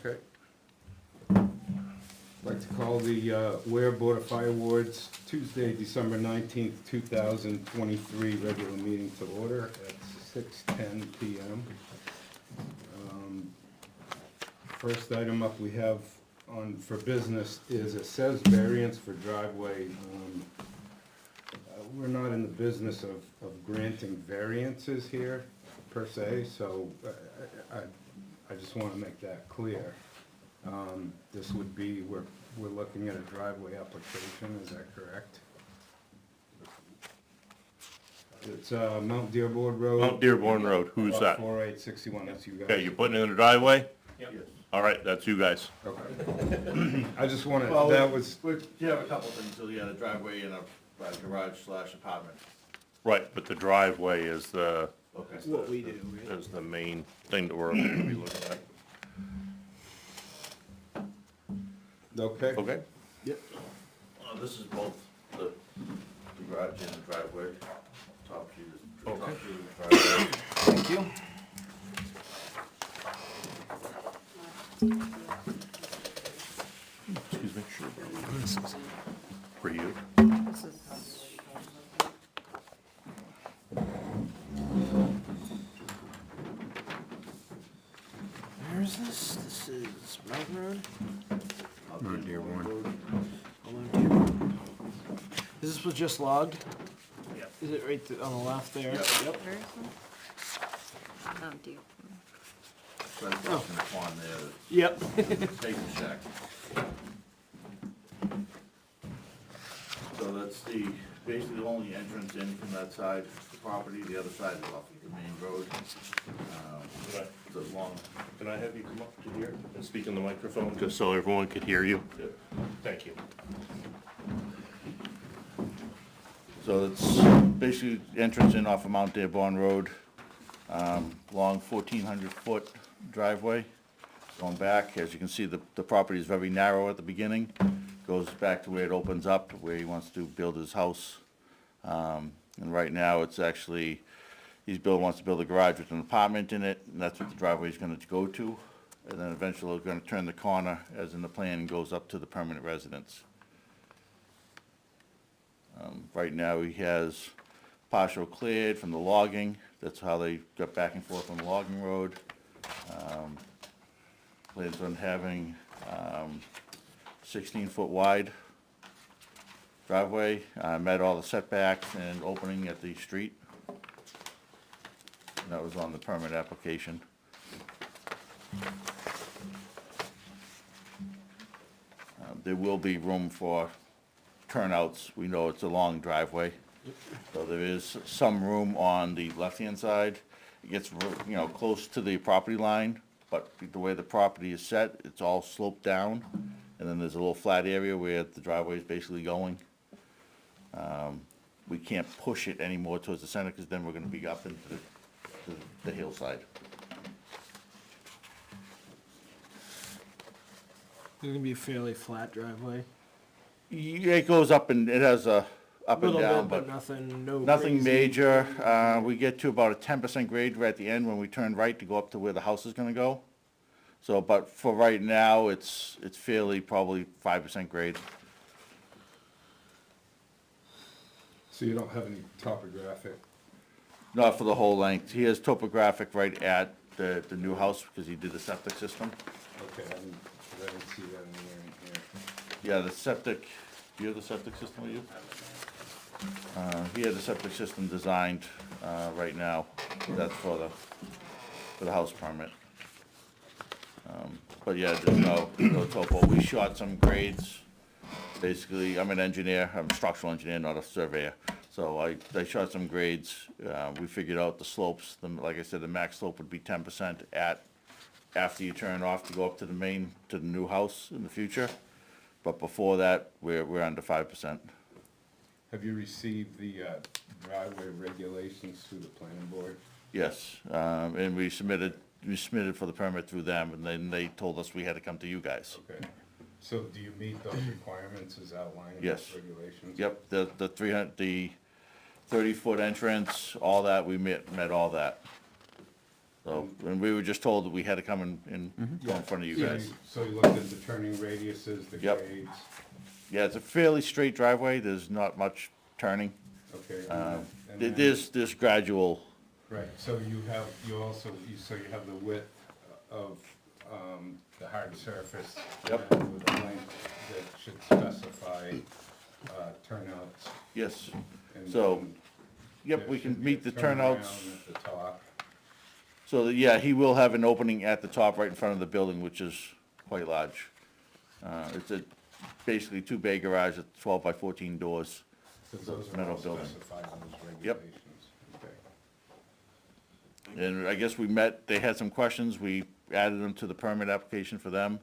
Okay. I'd like to call the Ware Board of Firewards Tuesday, December 19th, 2023 regular meeting to order at 6:10 p.m. First item up we have on for business is it says variance for driveway. We're not in the business of granting variances here per se, so I just want to make that clear. This would be, we're looking at a driveway application, is that correct? It's Mount Dearborn Road. Mount Dearborn Road, who's that? 4861, that's you guys. Okay, you're putting it in the driveway? Yep. All right, that's you guys. Okay. I just wanted, Well, that was, you have a couple things, so you got a driveway and a garage slash apartment. Right, but the driveway is the, Okay. What we do, right? is the main thing that we're gonna be looking at. okay? Okay? Yep. This is both the garage and the driveway. Top sheet is, top Okay. sheet of the driveway. Thank you. Excuse me, sure. For you? This is, Where is this? This is Mountain Road? Mount Dearborn. Is this was just logged? Yep. Is it right on the left there? Yep. where is this? Oh, dear. Right across from the pond there, Yep. the bacon shack. So that's basically the only entrance in from that side of the property. The other side is off of the main road. It's a long, Can I have you come up to here and speak in the microphone, just so everyone could hear you? Thank you. so it's basically entrance in off of Mount Dearborn Road. Long 1,400-foot driveway. Going back, as you can see, the property is very narrow at the beginning. Goes back to where it opens up, where he wants to build his house. And right now, it's actually, wants to build a garage with an apartment in it, and that's what the driveway is gonna go to. And then eventually, we're gonna turn the corner, as in the plan, and goes up to the permanent residence. Right now, he has partial cleared from the logging. That's how they got back and forth on the logging road. Plans on having 16-foot wide driveway, met all the setbacks and opening at the street. And that was on the permit application. There will be room for turnouts. We know it's a long driveway. So there is some room on the left-hand side. It gets, close to the property line, but the way the property is set, it's all sloped down. And then there's a little flat area where the driveway is basically going. We can't push it anymore towards the center, because then we're gonna be up into the hillside. It's gonna be a fairly flat driveway. Yeah, it goes up and it has a up and Little down, bit, but nothing, no nothing crazy. major. We get to about a 10% grade right at the end when we turn right to go up to where the house is gonna go. So, but for right now, it's fairly probably 5% grade. So you don't have any topographic, Not for the whole length. He has topographic right at the new house because he did the septic system. okay, I didn't see that anywhere in here. Yeah, the septic, do you have the septic system with you? He had the septic system designed, right now. That's for the house permit. But yeah, there's no topo. We shot some grades. Basically, I'm an engineer, I'm a structural engineer, not a surveyor. So I shot some grades. We figured out the slopes. Like I said, the max slope would be 10% after you turn off to go up to the new house in the future. But before that, we're under 5%. Have you received the driveway regulations through the planning board? Yes, and we submitted for the permit through them, and then they told us we had to come to you guys. Okay, so do you meet those requirements as outlined in Yes. those regulations? Yep, the 30-foot entrance, all that, we met all that. So, and we were just told that we had to come and go in front of you So guys. So you looked at the turning radiuses, the Yep. grades, Yeah, it's a fairly straight driveway, there's not much turning. okay? There's gradual, Right, so you have, so you have the width of, the hard surface. Yep. and with a length that should specify, turnouts. yes, and So, then yep, there we can should be a meet the turnaround turnouts. At the top. So, yeah, he will have an opening at the top right in front of the building, which is quite large. It's basically two bay garage at 12 by 14 doors. Because those are Metal all building. specified in those Yep. regulations. Okay. And I guess we met, they had some questions, we added them to the permit application for them.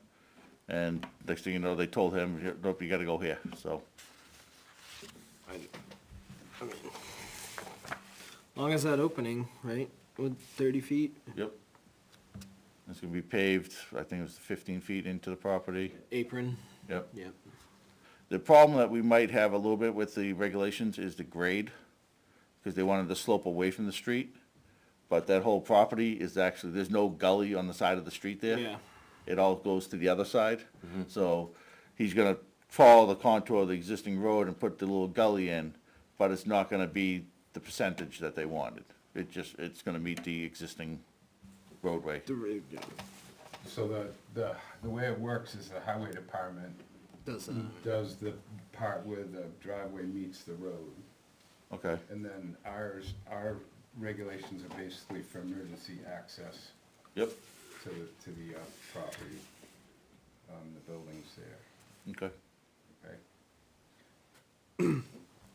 And next thing you know, they told him, nope, you gotta go here, so. Long as that opening, right, with 30 feet, Yep. It's gonna be paved, I think it was 15 feet into the property. apron, Yep. yep. The problem that we might have a little bit with the regulations is the grade, because they wanted to slope away from the street. But that whole property is actually, there's no gully on the side of the street there. Yeah. It all goes to the other side. So he's gonna follow the contour of the existing road and put the little gully in, but it's not gonna be the percentage that they wanted. It's gonna meet the existing roadway. So the way it works is the highway department Does does the part where the driveway meets the road. Okay, And then our regulations are basically for emergency access yep, to the property, the buildings there, okay. okay?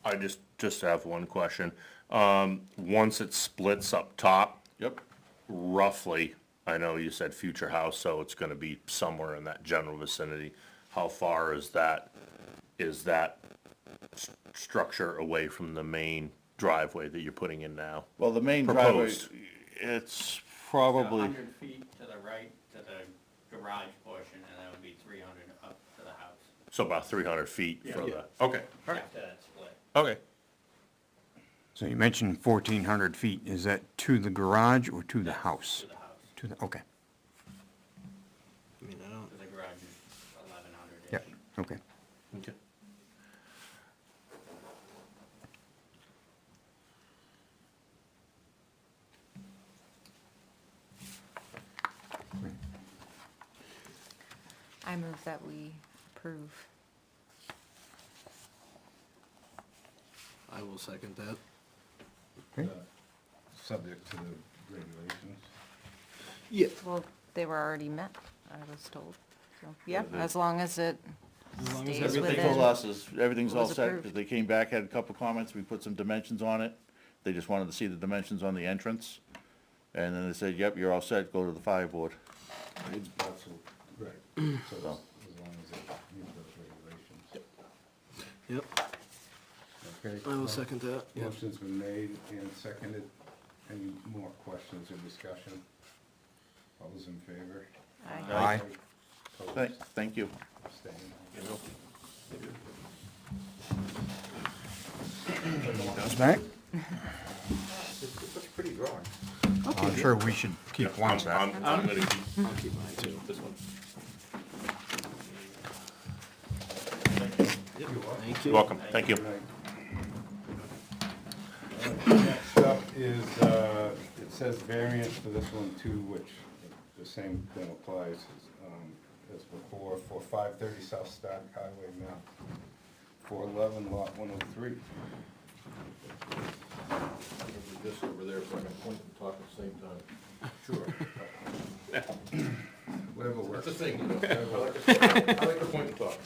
I just have one question. Once it splits up top, Yep, roughly, I know you said future house, so it's gonna be somewhere in that general vicinity. How far is that structure away from the main driveway that you're putting in now? well, the main driveway, Proposed. it's probably, 100 feet to the right, to the garage portion, and that would be 300 up to the house, So about 300 feet for Yeah. the, okay, after that split. okay. So you mentioned 1,400 feet. Is that to the garage or to the house? To the house, To the, okay, I mean, I don't, because the garage is 1,100-ish. yeah, okay. Okay. I move that we approve. I will second that. Okay. Subject to the regulations. Yeah. Well, they were already met, I was told. So, yeah, as long as it As long as stays everything within. told us is, everything's It all was set, approved. 'cause they came back, had a couple comments, we put some dimensions on it. They just wanted to see the dimensions on the entrance. And then they said, yep, you're all set, go to the fire board. That's what- right, so as So. long as it meets those regulations. Yep, Okay. I will second that, yeah. Motion's been made and seconded. Any more questions or discussion? All those in favor? Aye. Aye. Opposed? Thank you. Abstained? Goes back? That's a pretty drawing. I'm sure we should keep one set. I'm gonna keep I'll keep mine too. this one. Yep, thank You're you. welcome, thank you. Next up is, it says variance for this one too, which the same thing applies as before, for 530 South Stark Highway map, 411 lot 103. This over there, so I can point and talk at the same time. Sure. Whatever works. That's the thing, you know, I like to point and talk.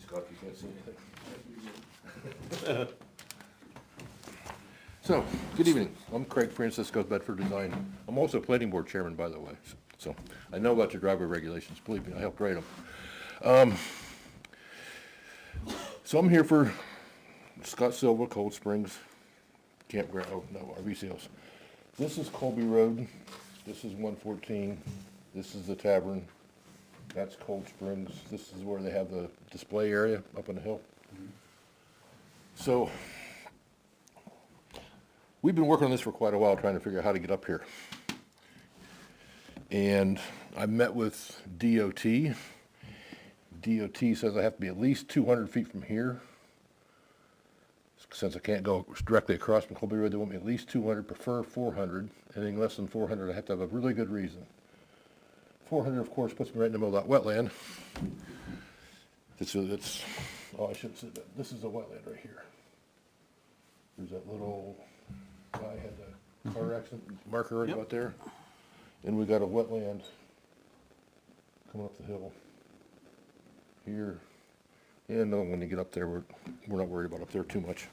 Scott, you can't see anything. So, good evening. I'm Craig Francisco, Bedford Design. I'm also planning board chairman, by the way, so I know about your driveway regulations, believe me, I helped write them. So I'm here for Scott Silva, Cold Springs, Campground, oh, no, RV sales. This is Colby Road, this is 114, this is the tavern, that's Cold Springs, this is where they have the display area up on the hill. So, we've been working on this for quite a while, trying to figure out how to get up here. And I met with DOT. DOT says I have to be at least 200 feet from here. Since I can't go directly across from Colby Road, they want me at least 200, prefer 400. Anything less than 400, I have to have a really good reason. 400, of course, puts me right in the middle of that wetland. Oh, I should have said that. This is a wetland right here. There's that little guy had the car accident marker right about there. And we got a wetland coming up the hill here. And when you get up there, we're not worried about up there too much.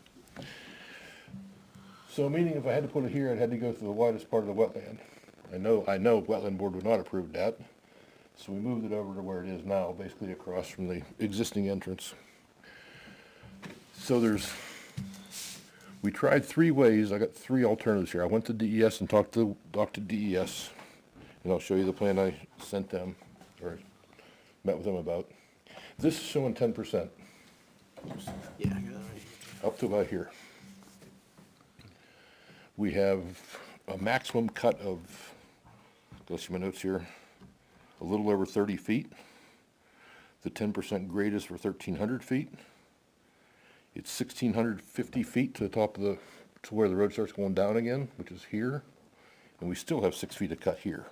So meaning if I had to put it here, I'd had to go through the widest part of the wetland. I know Wetland Board would not approve that. So we moved it over to where it is now, basically across from the existing entrance. So we tried 3 ways. I got 3 alternatives here. I went to DES and talked to DES, and I'll show you the plan I sent them, or met with them about. This is showing 10%, Yeah, I got it right. up to about here. We have a maximum cut of, go see my notes here, a little over 30 feet. The 10% grade is for 1,300 feet. It's 1,650 feet to the top of to where the road starts going down again, which is here. And we still have 6 feet to cut here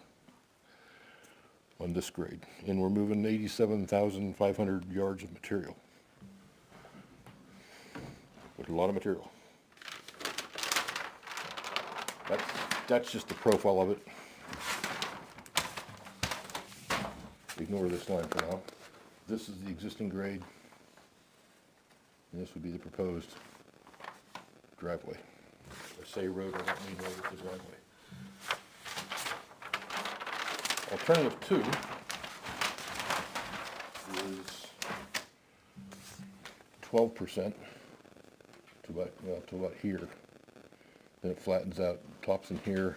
on this grade. And we're moving 87,500 yards of material. With a lot of material. That's just the profile of it. Ignore this line for now. This is the existing grade. And this would be the proposed driveway. I say road, I don't mean road, it's a driveway. Alternative 2 is 12% to about here. Then it flattens out, tops in here.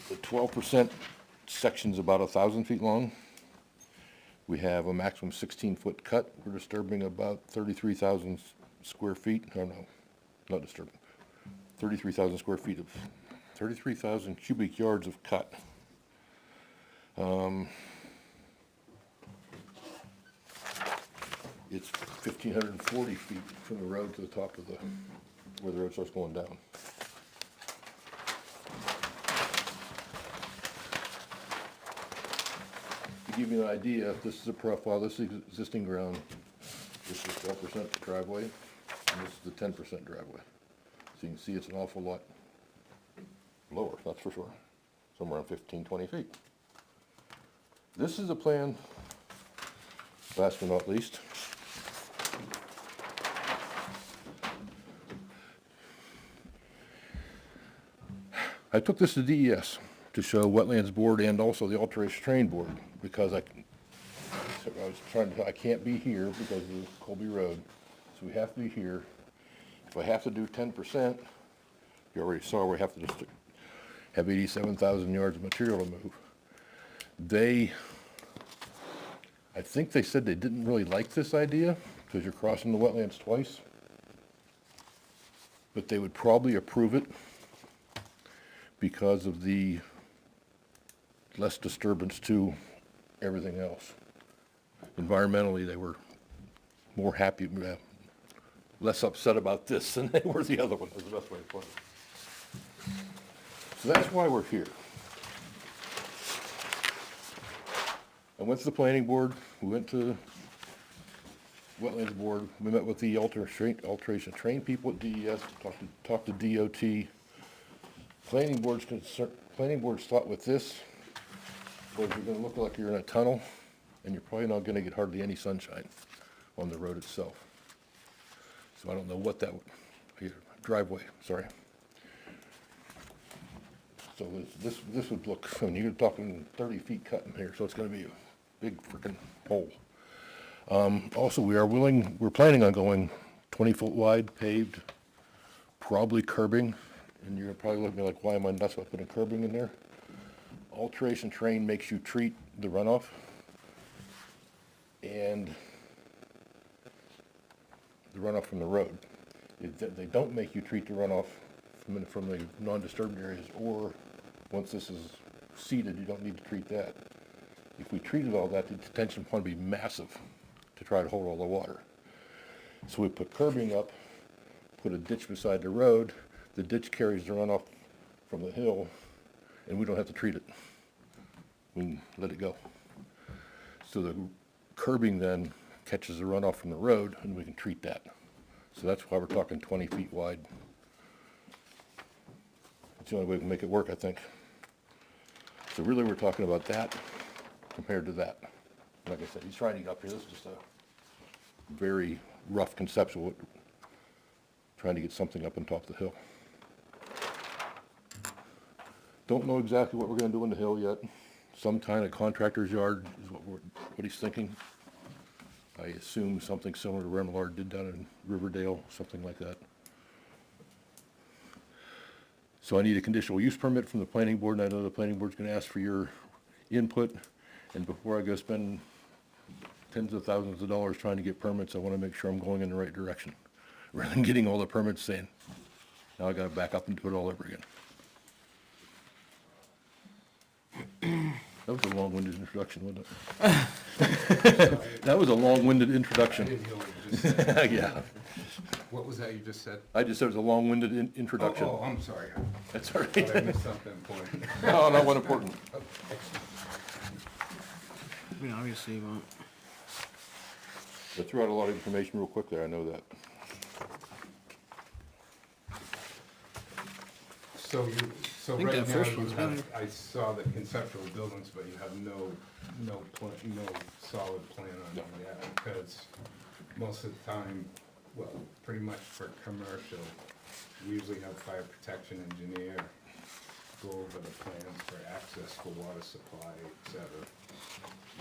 The 12% section's about 1,000 feet long. We have a maximum 16-foot cut. We're disturbing about 33,000 square feet. Oh no, not disturbing. 33,000 square feet of 33,000 cubic yards of cut. It's 1,540 feet from the road to the top of where the road starts going down. To give you an idea, this is a profile, this is existing ground. This is 12% driveway, and this is the 10% driveway. So you can see it's an awful lot lower, that's for sure. Somewhere around 15, 20 feet. This is a plan, last but not least. I took this to DES to show Wetlands Board and also the Alteration Terrain Board, because I can't be here because of Colby Road, so we have to be here. If I have to do 10%, you already saw we have to just have 87,000 yards of material to move. I think they said they didn't really like this idea, because you're crossing the wetlands twice, but they would probably approve it because of the less disturbance to everything else. Environmentally, they were more happy, less upset about this than they were the other one, is the best way to put it. So that's why we're here. I went to the planning board, we went to Wetlands Board, we met with the alteration train people at DES, talked to DOT. Planning board's thought with this was you're gonna look like you're in a tunnel, and you're probably not gonna get hardly any sunshine on the road itself. So I don't know what that would, driveway, sorry. So this would look, I mean, you're talking 30 feet cut in here, so it's gonna be a big frickin' hole. Also, we're planning on going 20-foot wide, paved, probably curbing, and you're probably looking like, why am I nuts about putting curbing in there? Alteration terrain makes you treat the runoff, and the runoff from the road. They don't make you treat the runoff from the non-disturbed areas, or once this is seeded, you don't need to treat that. If we treated all that, the detention pond would be massive to try to hold all the water. So we put curbing up, put a ditch beside the road, the ditch carries the runoff from the hill, and we don't have to treat it. We can let it go. So the curbing then catches the runoff from the road, and we can treat that. So that's why we're talking 20 feet wide. It's the only way we can make it work, I think. So really, we're talking about that compared to that. Like I said, he's trying to get up here. This is just a very rough conceptual, trying to get something up on top of the hill. Don't know exactly what we're gonna do on the hill yet. Some kind of contractor's yard is what he's thinking. I assume something similar to Remillard did down in Riverdale, something like that. So I need a conditional use permit from the planning board, and I know the planning board's gonna ask for your input. And before I go spend tens of thousands of dollars trying to get permits, I wanna make sure I'm going in the right direction. Rather than getting all the permits saying, now I gotta back up and do it all over again. That was a long-winded introduction, wasn't it? That was a long-winded I introduction. didn't hear what you just said. Yeah, What was that you just said? I just said it was a long-winded introduction. Oh, I'm sorry. That's all Thought I right. missed something important. No, not one important. I mean, obviously, you won't. I threw out a lot of information real quick there, I know that. So so think right that now first you one's have, better. I saw the conceptual buildings, but you have no solid plan on them yet, because most of the time, well, pretty much for commercial, we usually have fire protection engineer go over the plans for access for water supply, et cetera.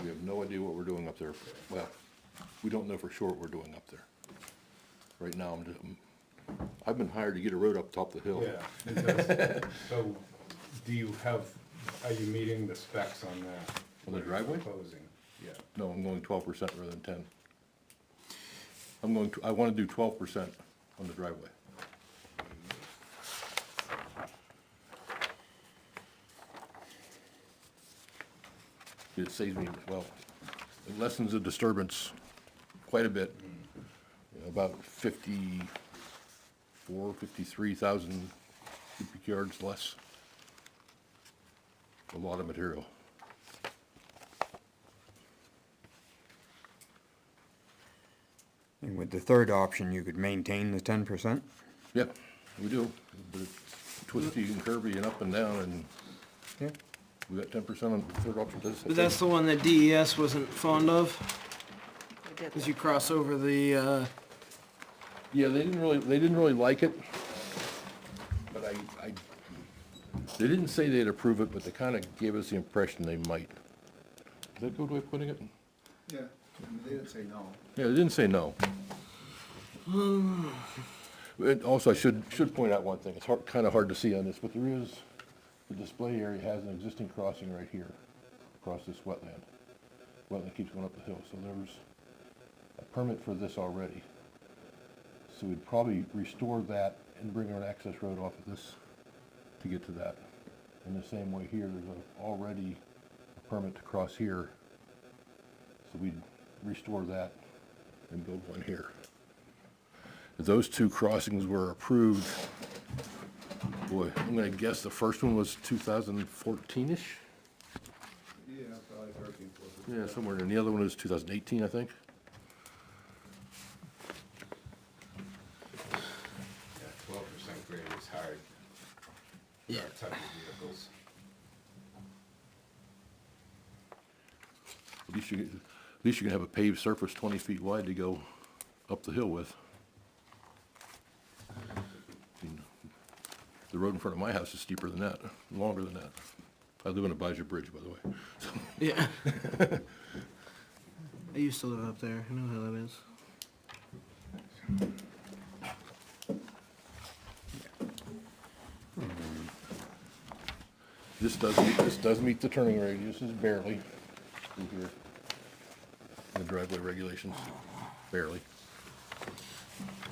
We have no idea what we're doing up there. Well, we don't know for sure what we're doing up there. Right now, I've been hired to get a road up top the hill. Yeah, it does. So, do you have, are you meeting the specs on that? On the driveway? Proposing, yeah. No, I'm going 12% rather than 10. I want to do 12% on the driveway. It saves me, well, it lessens the disturbance quite a bit. You know, about 53,000 cubic yards less. A lot of material. And with the third option, you could maintain the 10%? Yeah, we do, but it's twisty and curvy and up and down, and Yeah. we got 10% on the third option. Does it? But that's the one that DES wasn't fond of, We did as you cross over the, Yeah, they didn't really like it, but they didn't say they'd approve it, but they kinda gave us the impression they might. Is that a good way of putting it? Yeah, they didn't say no. Yeah, they didn't say no. And also, I should point out one thing, it's kinda hard to see on this, but there is, the display area has an existing crossing right here, across this wetland. Wetland keeps going up the hill, so there's a permit for this already. So we'd probably restore that and bring an access road off of this to get to that. In the same way here, there's already a permit to cross here. So we'd restore that and build one here. If those two crossings were approved, boy, I'm gonna guess the first one was 2014-ish? Yeah, probably 13, 14. Yeah, somewhere, and the other one was 2018, I think. Yeah, 12% grade is hard. Yeah. For type of vehicles. At least you can have a paved surface 20 feet wide to go up the hill with. I mean, the road in front of my house is steeper than that, longer than that. I live on a Baja Bridge, by the way. yeah. I used to live up there, I know how that is. This does meet the turning radius, is barely through here. The driveway regulations, barely.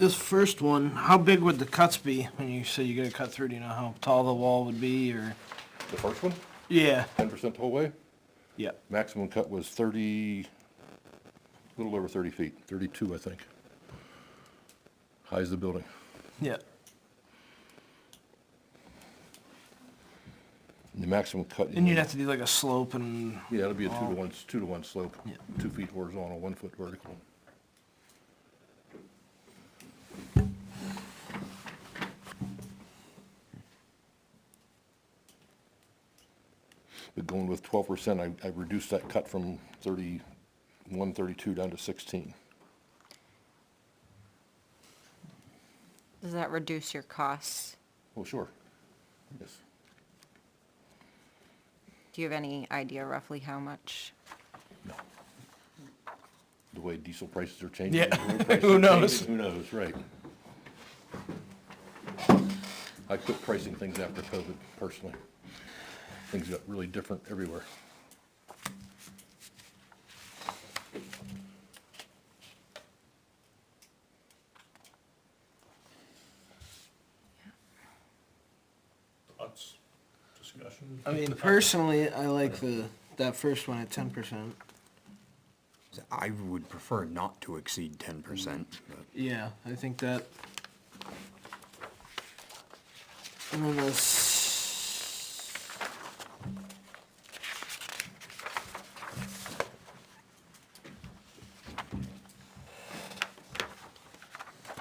This first one, how big would the cuts be when you say you gotta cut through? Do you know how tall the wall would be, or? The first one, Yeah. 10% the whole way. Yeah. Maximum cut was 30, a little over 30 feet, 32, I think. High as the building. Yeah. And the maximum cut. And you'd have to do like a slope and. Yeah, it'll be a 2-to-1 slope. Yeah. 2 feet horizontal, 1 foot vertical. But going with 12%, I reduced that cut from 31, 32 down to 16. Does that reduce your costs? Well, sure. Yes. Do you have any idea roughly how much? No. The way diesel prices are changing. Yeah. the way prices Who are knows? changing, Who knows, right. I quit pricing things after COVID, personally. Things got really different everywhere. Thoughts, discussion? I mean, personally, I like that first one at 10%. I would prefer not to exceed 10%, but Yeah, I think that. And then this.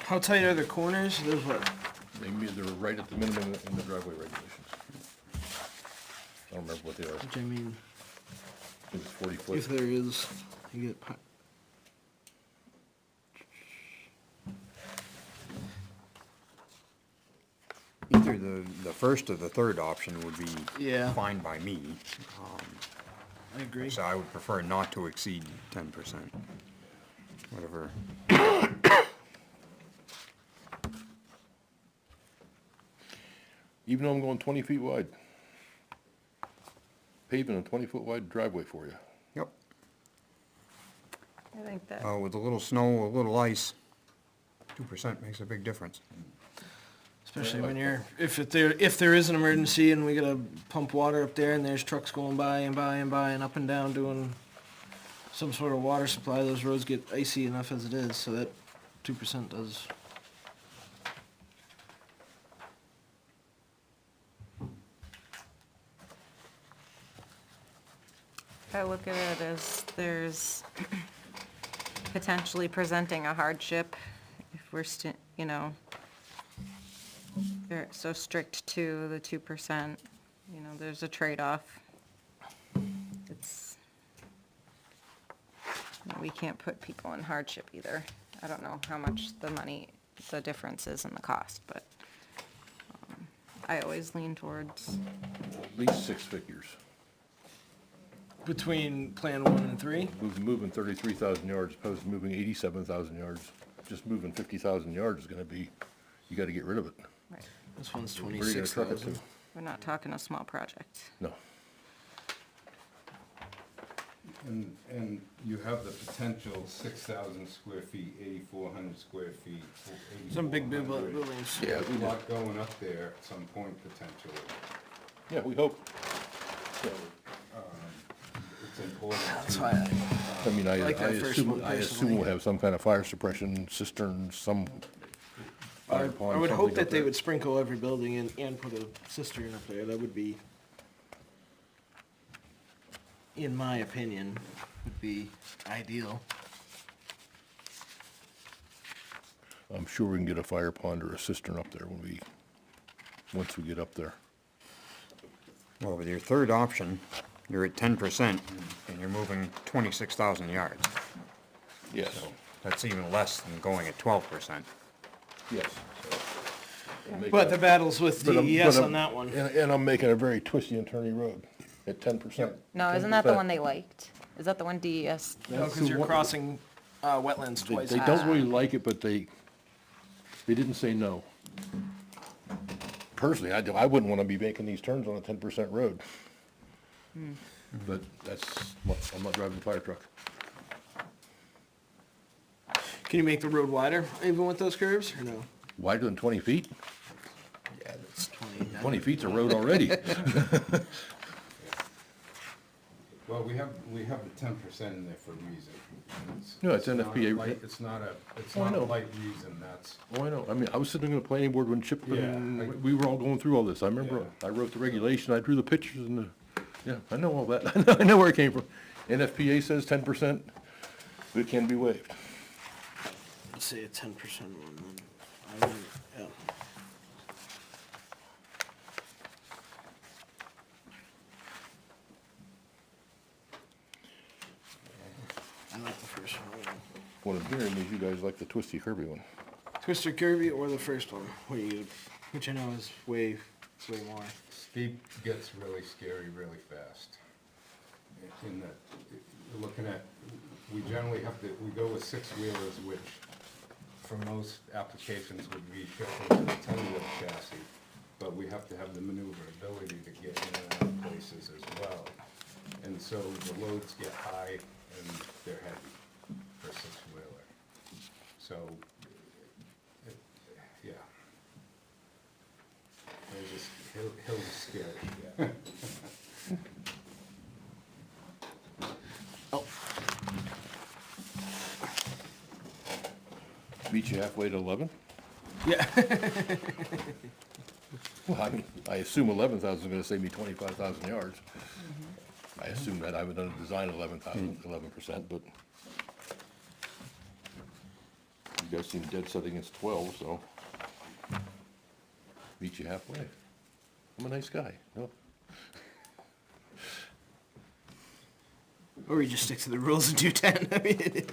How tight are the corners? There's what? They're right at the minimum in the driveway regulations. I don't remember what they are. Which I mean, I think it's 40 foot. if there is, you get. either the first or the third option would be Yeah. fine by me. I agree. So I would prefer not to exceed 10%. Whatever. Even though I'm going 20 feet wide. Paving a 20-foot wide driveway for you. Yep. I think that, With a little snow, a little ice, 2% makes a big difference. Especially when if there is an emergency and we gotta pump water up there and there's trucks going by and by and by and up and down doing some sort of water supply, those roads get icy enough as it is, so that 2% does. I look at it as there's potentially presenting a hardship if we're they're so strict to the 2%, there's a trade-off. We can't put people in hardship either. I don't know how much the difference is in the cost, but I always lean towards, At least 6 figures. Between Plan 1 and 3? Moving 33,000 yards opposed to moving 87,000 yards. Just moving 50,000 yards is gonna be, you gotta get rid of it. right, This one's Where are you gonna truck it to? 26,000. we're not talking a small project. No. And you have the potential 6,000 square feet, 8,400 square feet. Some big 8,400. buildings. Yeah, There's a lot going up there at some point potentially. Yeah, we hope. It's important. That's to- why I mean, I like that first one assume personally. we'll have some kind of fire suppression cistern, some fire pond, I would hope something that up they there. would sprinkle every building and put a cistern up there. That would be, in my opinion, would be ideal. I'm sure we can get a fire pond or a cistern up there once we get up there. Well, with your third option, you're at 10% and you're moving 26,000 yards. Yes, That's even less than going at 12%. yes. But the battle's with But I'm- DES but I'm- on that one. And I'm making a very twisty and turny road at 10%. No, isn't that the one they liked? Is that the one DES? No, because you're crossing wetlands twice. They don't really like it, but they didn't say no. Personally, I wouldn't want to be making these turns on a 10% road. But I'm not driving a fire truck. Can you make the road wider even with those curves or no? Wider than 20 feet? Yeah, that's 20. 20 feet's a road already. Well, we have the 10% in there for a reason. No, it's not a NFPA. light- It's not Oh, I a know. light reason, that's, Oh, I know. I mean, I was sitting on the planning board when Chip, Yeah, and we were all going through all this. I remember, Yeah. I wrote the regulation, I drew the pictures and yeah, I know all that. I know where it came from. NFPA says 10%, but it can be waived. Let's say a 10% one then. I would, yeah. I like the first one. What I'm hearing is you guys like the twisty curvy one. Twister Kirby or the first one, which I know is way more. steep gets really scary really fast. In that, you're looking at, we generally have to, we go with six-wheelers, which for most applications would be shifted to the 10-wheel chassis, but we have to have the maneuverability to get in and out of places as well. And so the loads get high and they're heavy for a six-wheeler. So, yeah. There's just, hills are scary. Meet you halfway to 11? Yeah. Well, I mean, I assume 11,000 is gonna save me 25,000 yards. I assume that, I haven't done a design 11%, but you guys seem dead set against 12, so meet you halfway. I'm a nice guy, no? Or we just stick to the rules and do 10. I mean,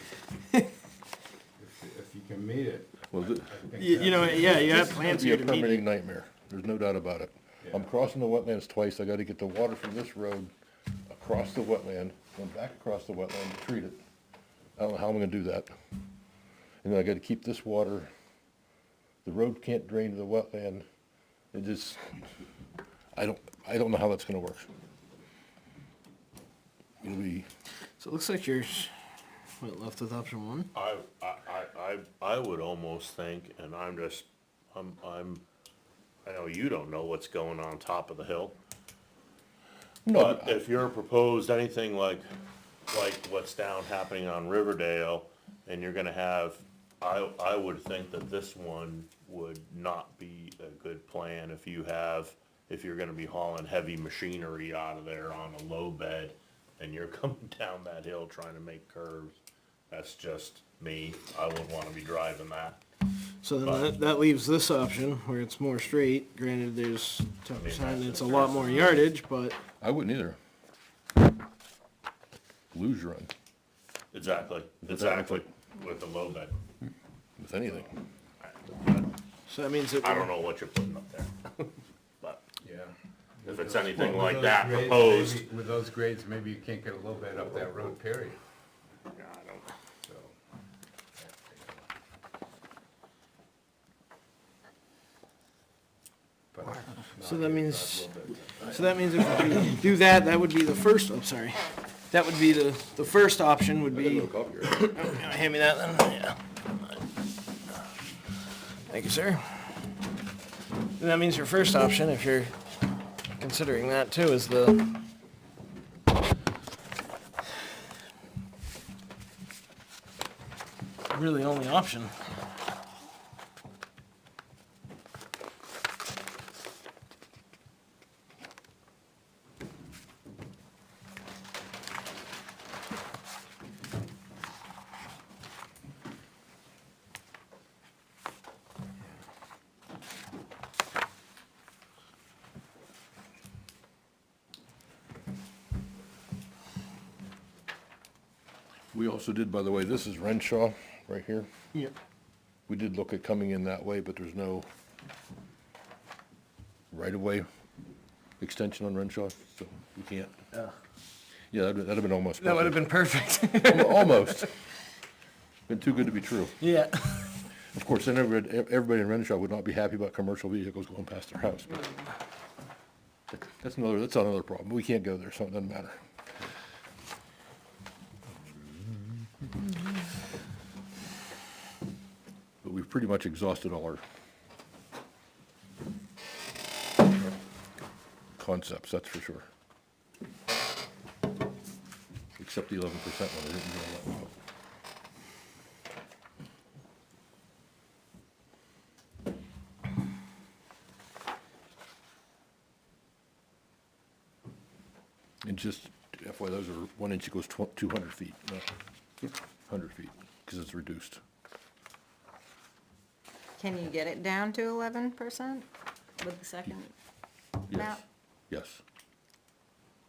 If you can meet it. Well, I think you know, that's- yeah, you have It's plans gonna here be a to meet permitting it. nightmare, there's no doubt about it. I'm Yeah. crossing the wetlands twice, I gotta get the water from this road across the wetland, then back across the wetland to treat it. I don't know how I'm gonna do that. And then I gotta keep this water, the road can't drain to the wetland, it just, I don't know how that's gonna work. It'll be, So it looks like you're left with option one. I would almost think, and I know you don't know what's going on top of the hill. no, But if you're proposed anything like what's happening on Riverdale, and you're gonna have, I would think that this one would not be a good plan if you're gonna be hauling heavy machinery out of there on a low bed, and you're coming down that hill trying to make curves. That's just me, I wouldn't wanna be driving that. So then that leaves this option where it's more straight. Granted, there's 10%, it's a lot more yardage, but I wouldn't either. Lose run, Exactly, with the low bed. with anything. so that means that I don't know what you're putting up there, but Yeah. if it's anything With like those that grades, proposed. maybe- With those grades, maybe you can't get a little bit up that road, period, Yeah, I don't, so. But So not that here, means- not a little bit. So that means if we do that, that would be the first, I'm sorry. That would be the first option would be, hand me that then, yeah. Thank you, sir. And that means your first option, if you're considering that too, is the really only option. We also did, by the way, this is Renshaw, right here. Yep. We did look at coming in that way, but there's no right-of-way extension on Renshaw, so we can't. Yeah, that'd have been almost. That would have been perfect. Almost. Been too good to be true. Yeah. Of course, then everybody in Renshaw would not be happy about commercial vehicles going past their house, but that's another problem. We can't go there, so it doesn't matter. we've pretty much exhausted all our concepts, that's for sure. Except the 11% one, I didn't know that one. And just FYI, those are 1 inch equals 200 feet, not 100 feet, because it's reduced. Can you get it down to 11% with the second Yes, map? yes.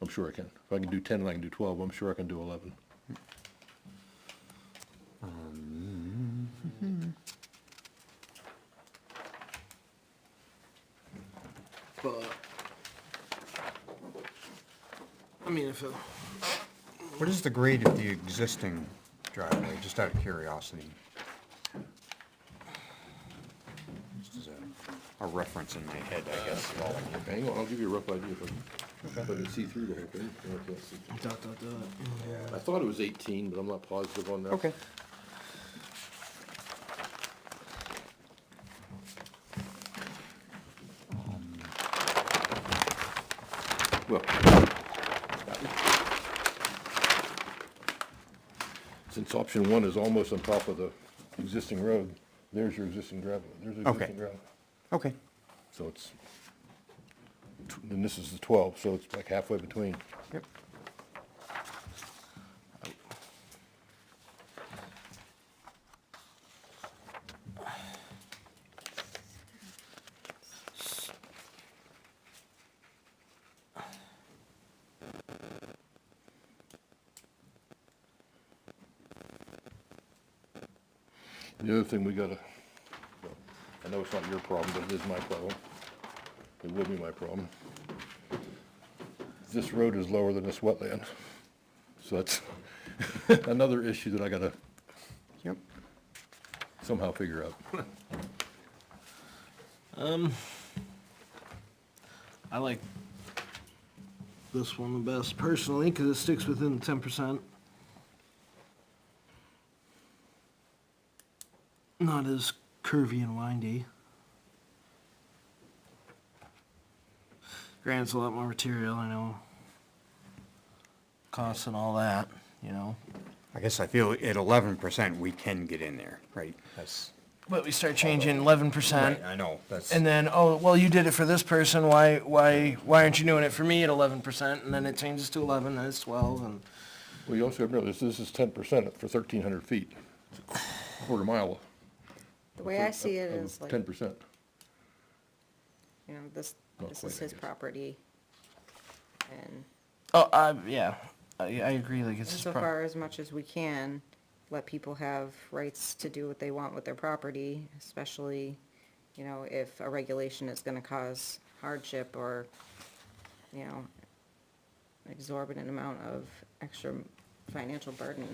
I'm sure I can. If I can do 10 and I can do 12, I'm sure I can do 11. But, I mean, if it, What is the grade of the existing driveway, just out of curiosity? Just as a reference in my head, I guess. Hang on, I'll give you a rough idea if I can see through the whole thing. No, I can't see. I thought it was 18, but I'm not positive on that. Okay. Well, since option 1 is almost on top of the existing road, there's your existing driveway. There's the Okay. existing driveway. Okay. So it's, and this is the 12, so it's like halfway between. Yep. The other thing we gotta, well, I know it's not your problem, but it is my problem. It will be my problem. This road is lower than this wetland, so that's another issue that I gotta Yep. somehow figure out. I like this one the best personally, cause it sticks within 10%. Not as curvy and windy. Granted, it's a lot more material, I know. Costs and all that, you know. I guess I feel at 11%, we can get in there, right? That's, But we start changing 11%. right, I know, that's. And then, oh, well, you did it for this person, why aren't you doing it for me at 11%? And then it changes to 11, then it's 12, and, Well, you also remember, this is 10% for 1,300 feet. It's a quarter mile. The way I see it is like, 10%. you know, this Not is quite, I his guess. property. And yeah, I agree, like, it's just. insofar as much as we can, let people have rights to do what they want with their property, especially, you know, if a regulation is gonna cause hardship or, you know, exorbitant amount of extra financial burden.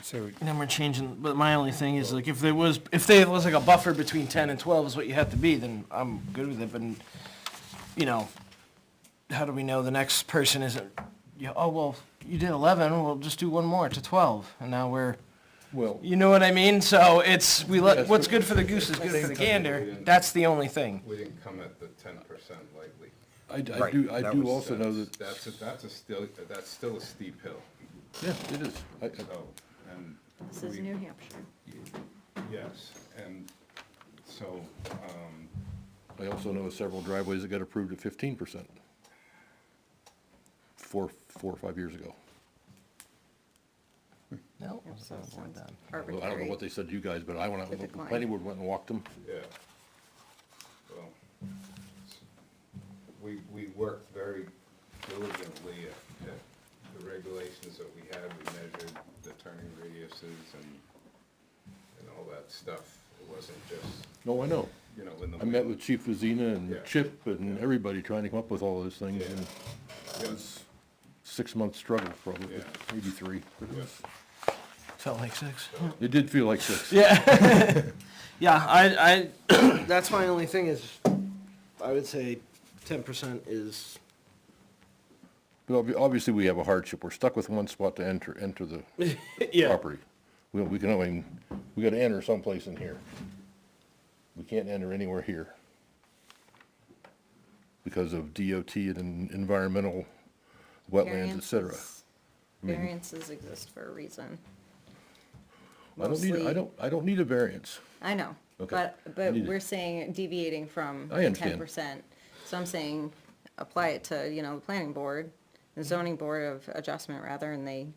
So, And then we're changing, but my only thing is, like, if there was like a buffer between 10 and 12 is what you have to be, then I'm good with it, but, you know, how do we know the next person isn't, oh, well, you did 11, we'll just do one more to 12, and now we're, Well, you know what I mean? So it's, Yes, what's but- good for the goose is good for the gander, that's the only thing. We didn't come at the 10% lightly. I Right, do, that was- also know that, That's still a steep hill, yeah, it is. so, and. This is we- New Hampshire. Yes, and so, I also know several driveways that got approved at 15%. 4 or 5 years ago. No, Yep, so it sounds Well, I don't know arbitrary. what they said to you guys, but I went out, To the decline. planning board went and walked them. yeah, well, we worked very diligently at the regulations that we had. We measured the turning radiuses and all that stuff. It wasn't just, No, I know. you know, in the. I met with Chief Vizina and Yeah. Chip and everybody trying to come up with all those things, Yeah. and it Yeah. was 6 month struggle probably, Yeah. maybe 3. But it Yeah. was- felt like 6. It did feel like 6. Yeah. Yeah, I, that's my only thing is, I would say 10% is Well, obviously, we have a hardship. We're stuck with one spot to enter the Yeah. property. We can only, we gotta enter someplace in here. We can't enter anywhere here. Because of DOT and environmental wetlands, et cetera. Variances exist for a reason. I don't need, Mostly- I don't need a variance. I know, Okay. I but need it. we're saying deviating from I understand. 10%. So I'm saying, apply it to, the planning board, the zoning board of adjustment rather, and they,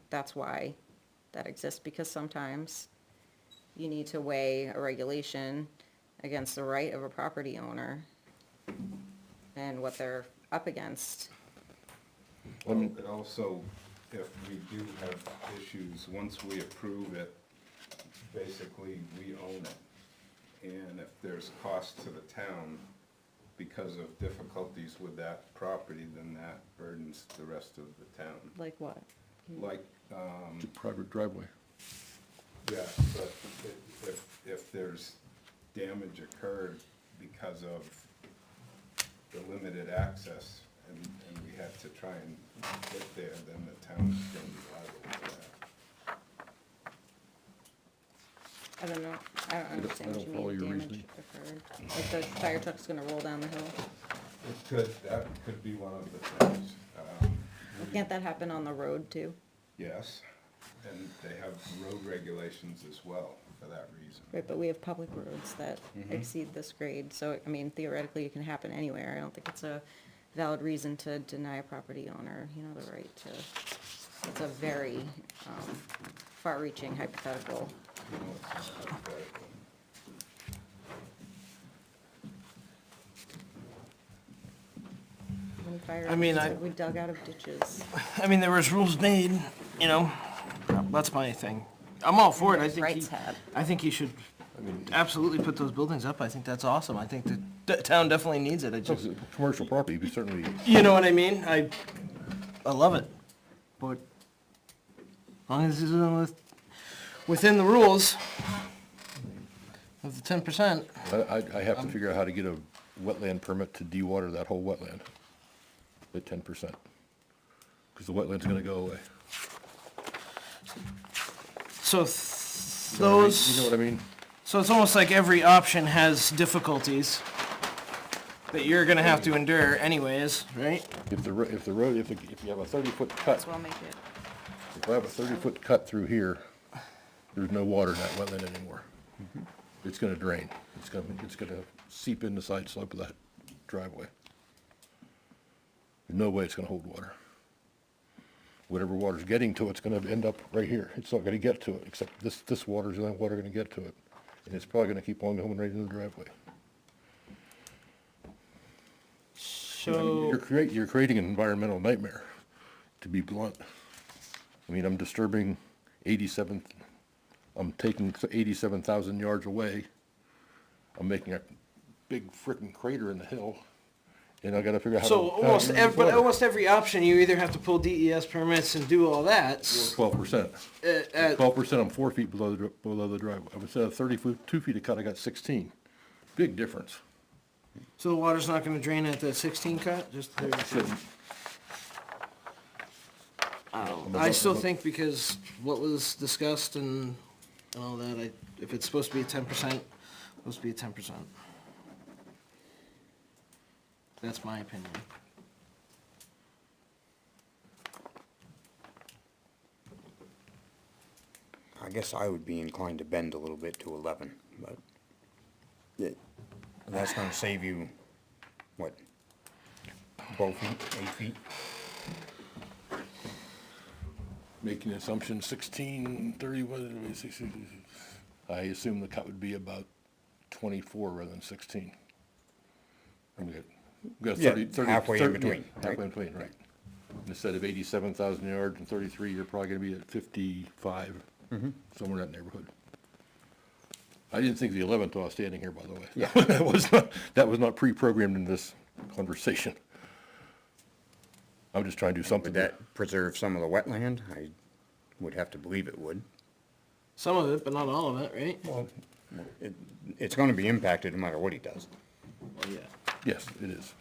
that's why that exists, because sometimes you need to weigh a regulation against the right of a property owner and what they're up against. Well, it also, if we do have issues, once we approve it, basically, we own it. And if there's cost to the town because of difficulties with that property, then that burdens the rest of the town. Like what? Like, It's a private driveway. yeah, but if there's damage occurred because of the limited access, and we had to try and get there, then the town's gonna be liable for that. I don't know, I don't understand I what you don't follow mean, your damage reasoning. occurred. Like the fire truck's gonna roll down the hill? That could be one of the things. Can't that happen on the road too? Yes, and they have road regulations as well for that reason. Right, but we have public roads that exceed this grade, so, I mean, theoretically, it can happen anywhere. I don't think it's a valid reason to deny a property owner, the right to, it's a very, far-reaching hypothetical. You know, it's not hypothetical. When fire I mean, trucks I- we dug out of ditches. I mean, there was rules made, that's my thing. I'm all for it, I There's think rights had. I think he should absolutely put those buildings up, I think that's awesome, I think the town definitely needs it, I So just, it's a commercial property, we certainly, you know what I mean? I love it, but as long as it's within the rules of the 10%. I have to figure out how to get a wetland permit to dewater that whole wetland at 10%. Because the wetland's gonna go away. So You know those, what I mean? so it's almost like every option has difficulties that you're gonna have to endure anyways, right? If the road, if you have a 30-foot cut, So I'll make it. if I have a 30-foot cut through here, there's no water in that wetland anymore. It's gonna drain. It's gonna seep in the side slope of that driveway. There's no way it's gonna hold water. Whatever water's getting to it's gonna end up right here. It's not gonna get to it, except this water's the only water gonna get to it. And it's probably gonna keep on going right into the driveway. So, You're creating an environmental nightmare, to be blunt. I mean, I'm taking 87,000 yards away. I'm making a big frickin' crater in the hill, and I gotta figure out how to. so almost every option, you either have to pull DES permits and do all that. 12%. 12%, I'm 4 feet below the driveway. Instead of 30 foot, 2 feet of cut, I got 16. Big difference. So the water's not gonna drain at the 16 cut, just Shouldn't. I still think because what was discussed and all that, if it's supposed to be 10%, supposed to be 10%. That's my opinion. I guess I would be inclined to bend a little bit to 11, but that's gonna save you, what, 12 feet, 8 feet? Making an assumption 16, 30, what did we say? I assume the cut would be about 24 rather than 16. And we got Yeah, 30, halfway in 30 between, yeah, halfway in between, right. Instead of 87,000 yards and 33, you're probably gonna be at 55, somewhere in that neighborhood. I didn't think the 11th while I was standing here, by the way. Yeah. That was not pre-programmed in this conversation. I'm just trying to do something. Would that preserve some of the wetland? I would have to believe it would. Some of it, but not all of it, right? Well, it's gonna be impacted no matter what he does. Well, yeah. Yes, it is.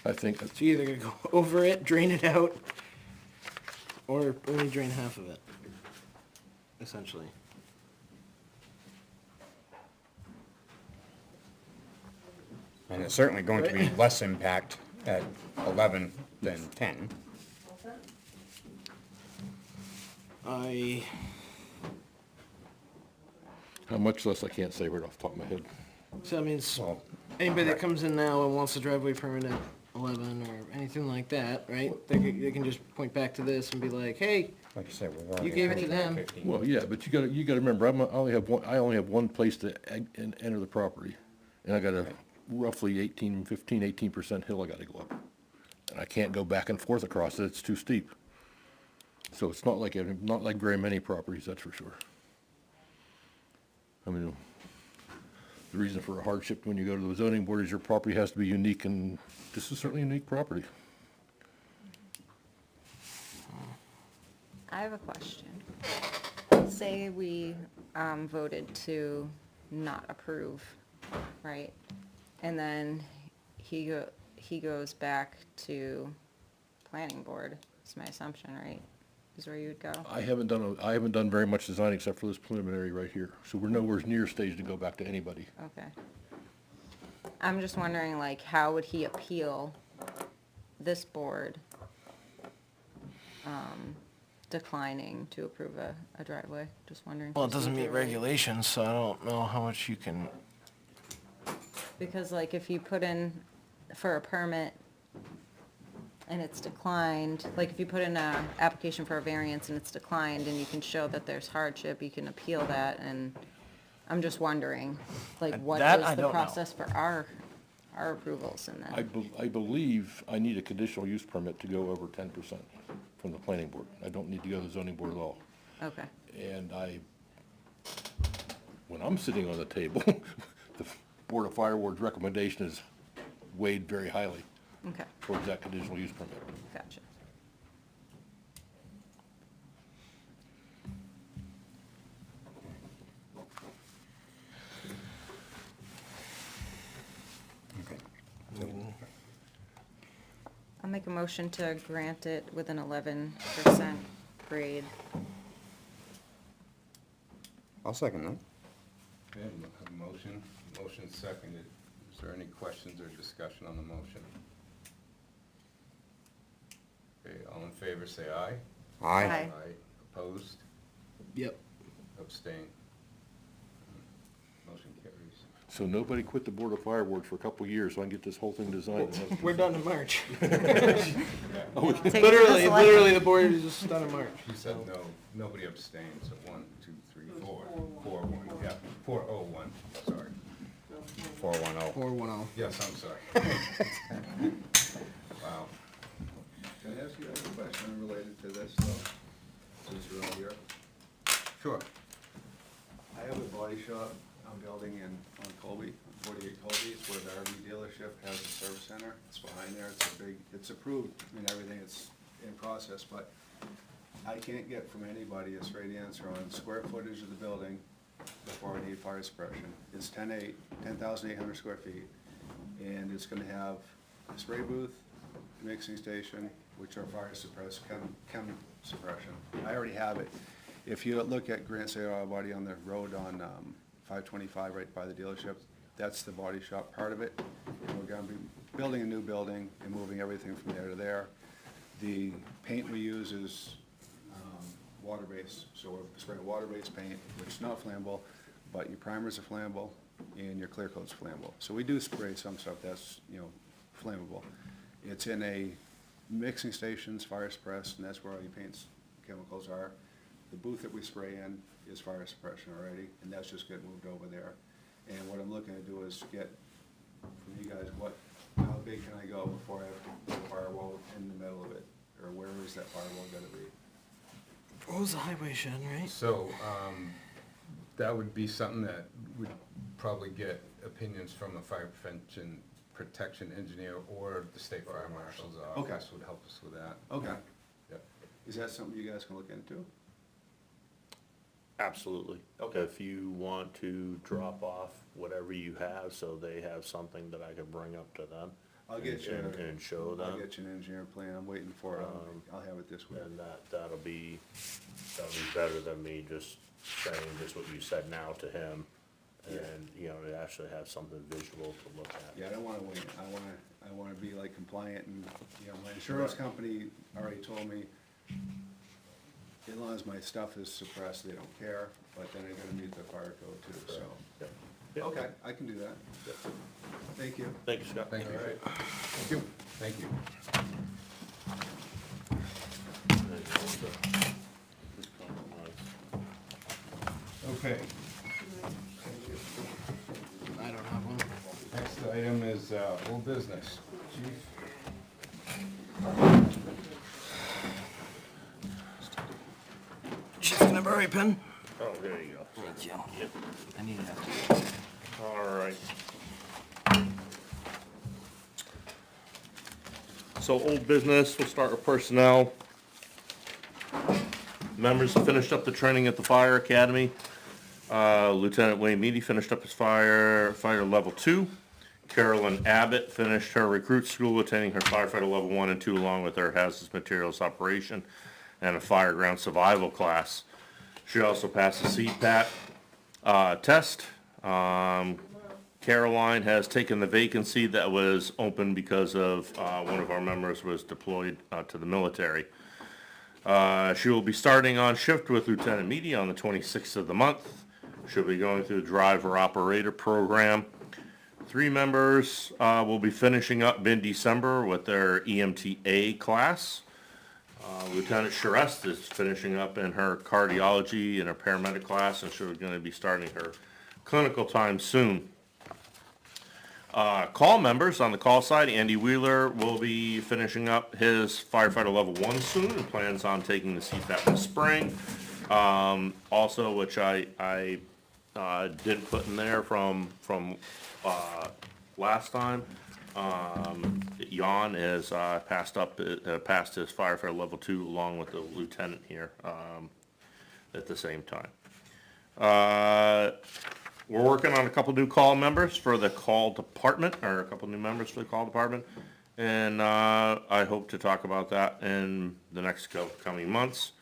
I think, So you either gotta go over it, drain it out, or only drain half of it, essentially. And it's certainly going to be less impact at 11 than 10. how much less I can't say right off the top of my head. So that means Well, anybody that comes in now and wants a driveway permit at 11 or anything like that, right? They can just point back to this and be like, hey, like I said, we've already. You gave it to them. 15. Well, yeah, but you gotta remember, I only have one place to enter the property. And I got a roughly 18% hill I gotta go up. And I can't go back and forth across it, it's too steep. So it's not like very many properties, that's for sure. I mean, the reason for a hardship when you go to the zoning board is your property has to be unique, and this is certainly a unique property. I have a question. Say we voted to not approve, right? And then he goes back to planning board, is my assumption, right? Is where you would go? I haven't done very much design except for this preliminary right here, so we're nowhere near stage to go back to anybody. Okay. I'm just wondering, like, how would he appeal this board declining to approve a driveway? Just wondering. well, it doesn't meet procedurally. regulations, so I don't know how much you can. Because like if you put in for a permit and it's declined, like if you put in a application for a variance and it's declined and you can show that there's hardship, you can appeal that, and I'm just wondering, like, what That I is the don't know. process for our approvals and then? I believe I need a conditional use permit to go over 10% from the planning board. I don't need to go to the zoning board at all. Okay, And when I'm sitting on the table, the Board of Firewards recommendation is weighed very highly okay, towards that conditional use permit. gotcha. Okay. I'll make a motion to grant it with an 11% grade. I'll second that. Okay, a motion seconded. Is there any questions or discussion on the motion? Okay, all in favor, say aye. Aye. Aye. Opposed? Yep. Abstain? Motion carries. So nobody quit the Board of Fireworks for a couple of years so I can get this whole thing designed. We're done in March. Take it to the Literally, select- the board is just done in March. He said no, nobody abstained, so 1, 2, 3, 4, 4, 1, yeah, 4, oh, 1, sorry. 410. 410. Yes, I'm sorry. Wow. Can I ask you a question related to this, though, since you're all here? Sure. I have a body shop I'm building on Colby, 48 Colby, it's where the RV dealership has a service center. It's behind there, it's approved and everything, it's in process, but I can't get from anybody a straight answer on square footage of the building before I need fire suppression. It's 10,800 square feet, and it's gonna have a spray booth, mixing station, which are fire suppressed, chem suppression. I already have it. If you look at Grant State Auto Body on the road on 525 right by the dealership, that's the body shop part of it. And we're gonna be building a new building and moving everything from there to there. The paint we use is water-based, so we're spraying water-based paint, which is not flammable, but your primers are flammable and your clear coat's flammable. So we do spray some stuff that's, flammable. It's in a mixing stations, fire suppressed, and that's where all your paints, chemicals are. The booth that we spray in is fire suppression already, and that's just getting moved over there. And what I'm looking to do is get from you guys, how big can I go before I have to put a firewall in the middle of it? Or where is that firewall gonna be? What was the highway shed, right? So, that would be something that would probably get opinions from a fire protection engineer or the state fire marshal's office would help us with that. Okay. Yep. Is that something you guys can look into? Absolutely. If you want to drop off whatever you have, so they have something that I could bring up to them, I'll get you, and show I'll them. get you an engineer plan, I'm waiting for it, I'll have it this week. And that'll be better than me just saying just what you said now to him. And, you know, to actually have something visual to look at. Yeah, I don't wanna wing it, I wanna be like compliant and, you know, my insurance company already told me, as long as my stuff is suppressed, they don't care, but then I gotta meet the fire code too, so. Yep. Yep. Okay, I can do that. Yep. Thank you. Thank you, Scott. Thank you. All right. Thank you. Thank you. Okay, I don't have one. next item is, old business. Chief? Chief, can I borrow your pen? Oh, there you go. Thank you. Yep. I need it after. All right. So old business, we'll start with personnel. Members finished up the training at the fire academy. Lieutenant Wayne Meady finished up his firefighter level 2. Carolyn Abbott finished her recruit school, attending her firefighter level 1 and 2 along with her hazardous materials operation and a fireground survival class. She also passed the CPAT test. Caroline has taken the vacancy that was open because of one of our members was deployed to the military. She will be starting on shift with Lieutenant Meady on the 26th of the month. She'll be going through the driver operator program. 3 members will be finishing up mid-December with their EMTA class. Lieutenant Charest is finishing up in her cardiology and her paramedic class, and she's going to be starting her clinical time soon. Call members on the call side, Andy Wheeler will be finishing up his firefighter level 1 soon and plans on taking the CFAP in the spring. Also, which I didn't put in there from last time, Jan has passed his firefighter level 2 along with the lieutenant here at the same time. We're working on a couple new call members for the call department, or a couple new members for the call department, and I hope to talk about that in the next coming months.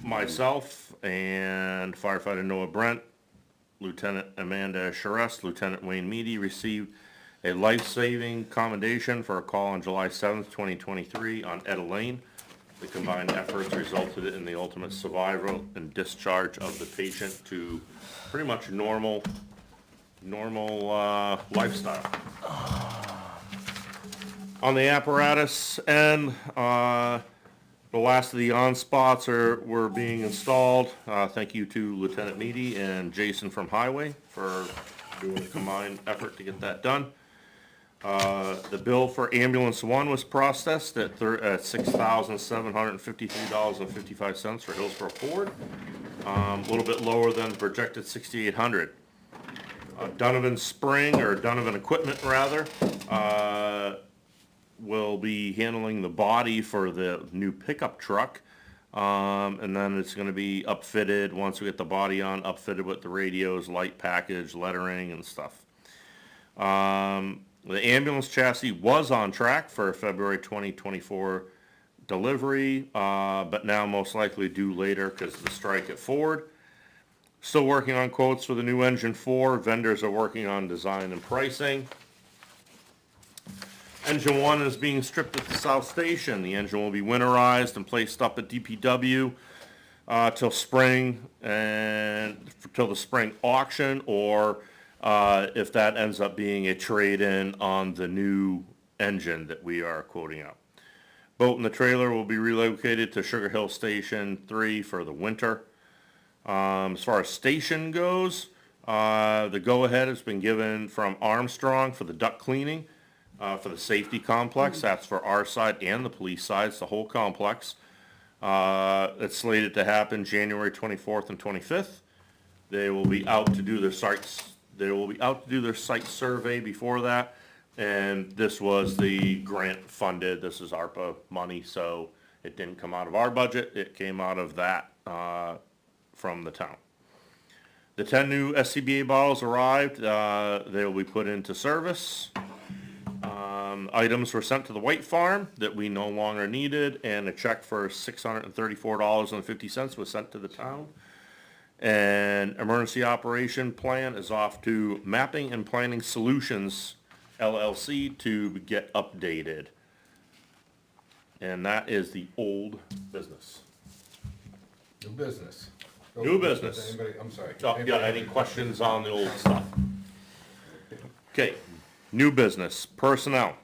Myself and firefighter Noah Brent, Lieutenant Amanda Charest, Lieutenant Wayne Meady received a life-saving commendation for a call on July 7th, 2023 on Etta Lane. The combined efforts resulted in the ultimate survival and discharge of the patient to pretty much normal lifestyle. On the apparatus end, the last of the on-spots were being installed. Thank you to Lieutenant Meady and Jason from Highway for doing a combined effort to get that done. The bill for ambulance 1 was processed at $6,753.55 for Hillsborough Ford. A little bit lower than the projected $6,800. Donovan Spring, or Donovan Equipment rather, will be handling the body for the new pickup truck. And then it's gonna be upfitted, once we get the body on, upfitted with the radios, light package, lettering and stuff. The ambulance chassis was on track for a February 2024 delivery, but now most likely due later because of the strike at Ford. Still working on quotes for the new engine 4. Vendors are working on design and pricing. Engine 1 is being stripped at the South Station. The engine will be winterized and placed up at DPW till spring, and till the spring auction, or if that ends up being a trade-in on the new engine that we are quoting out. Boat and the trailer will be relocated to Sugar Hill Station 3 for the winter. As far as station goes, the go-ahead has been given from Armstrong for the duct cleaning, for the safety complex. That's for our side and the police side. It's the whole complex. It's slated to happen January 24th and 25th. They will be out to do their sites. They will be out to do their site survey before that. And this was the grant funded. This is ARPA money, so it didn't come out of our budget. It came out of that from the town. The 10 new SCBA bottles arrived. They will be put into service. Items were sent to the White Farm that we no longer needed, and a check for $634.50 was sent to the town. And emergency operation plan is off to Mapping and Planning Solutions LLC to get updated. And that is the old business. New business. New business. Anybody, I'm sorry. Oh, Anybody yeah, have any questions on the old stuff? Okay, new business, personnel.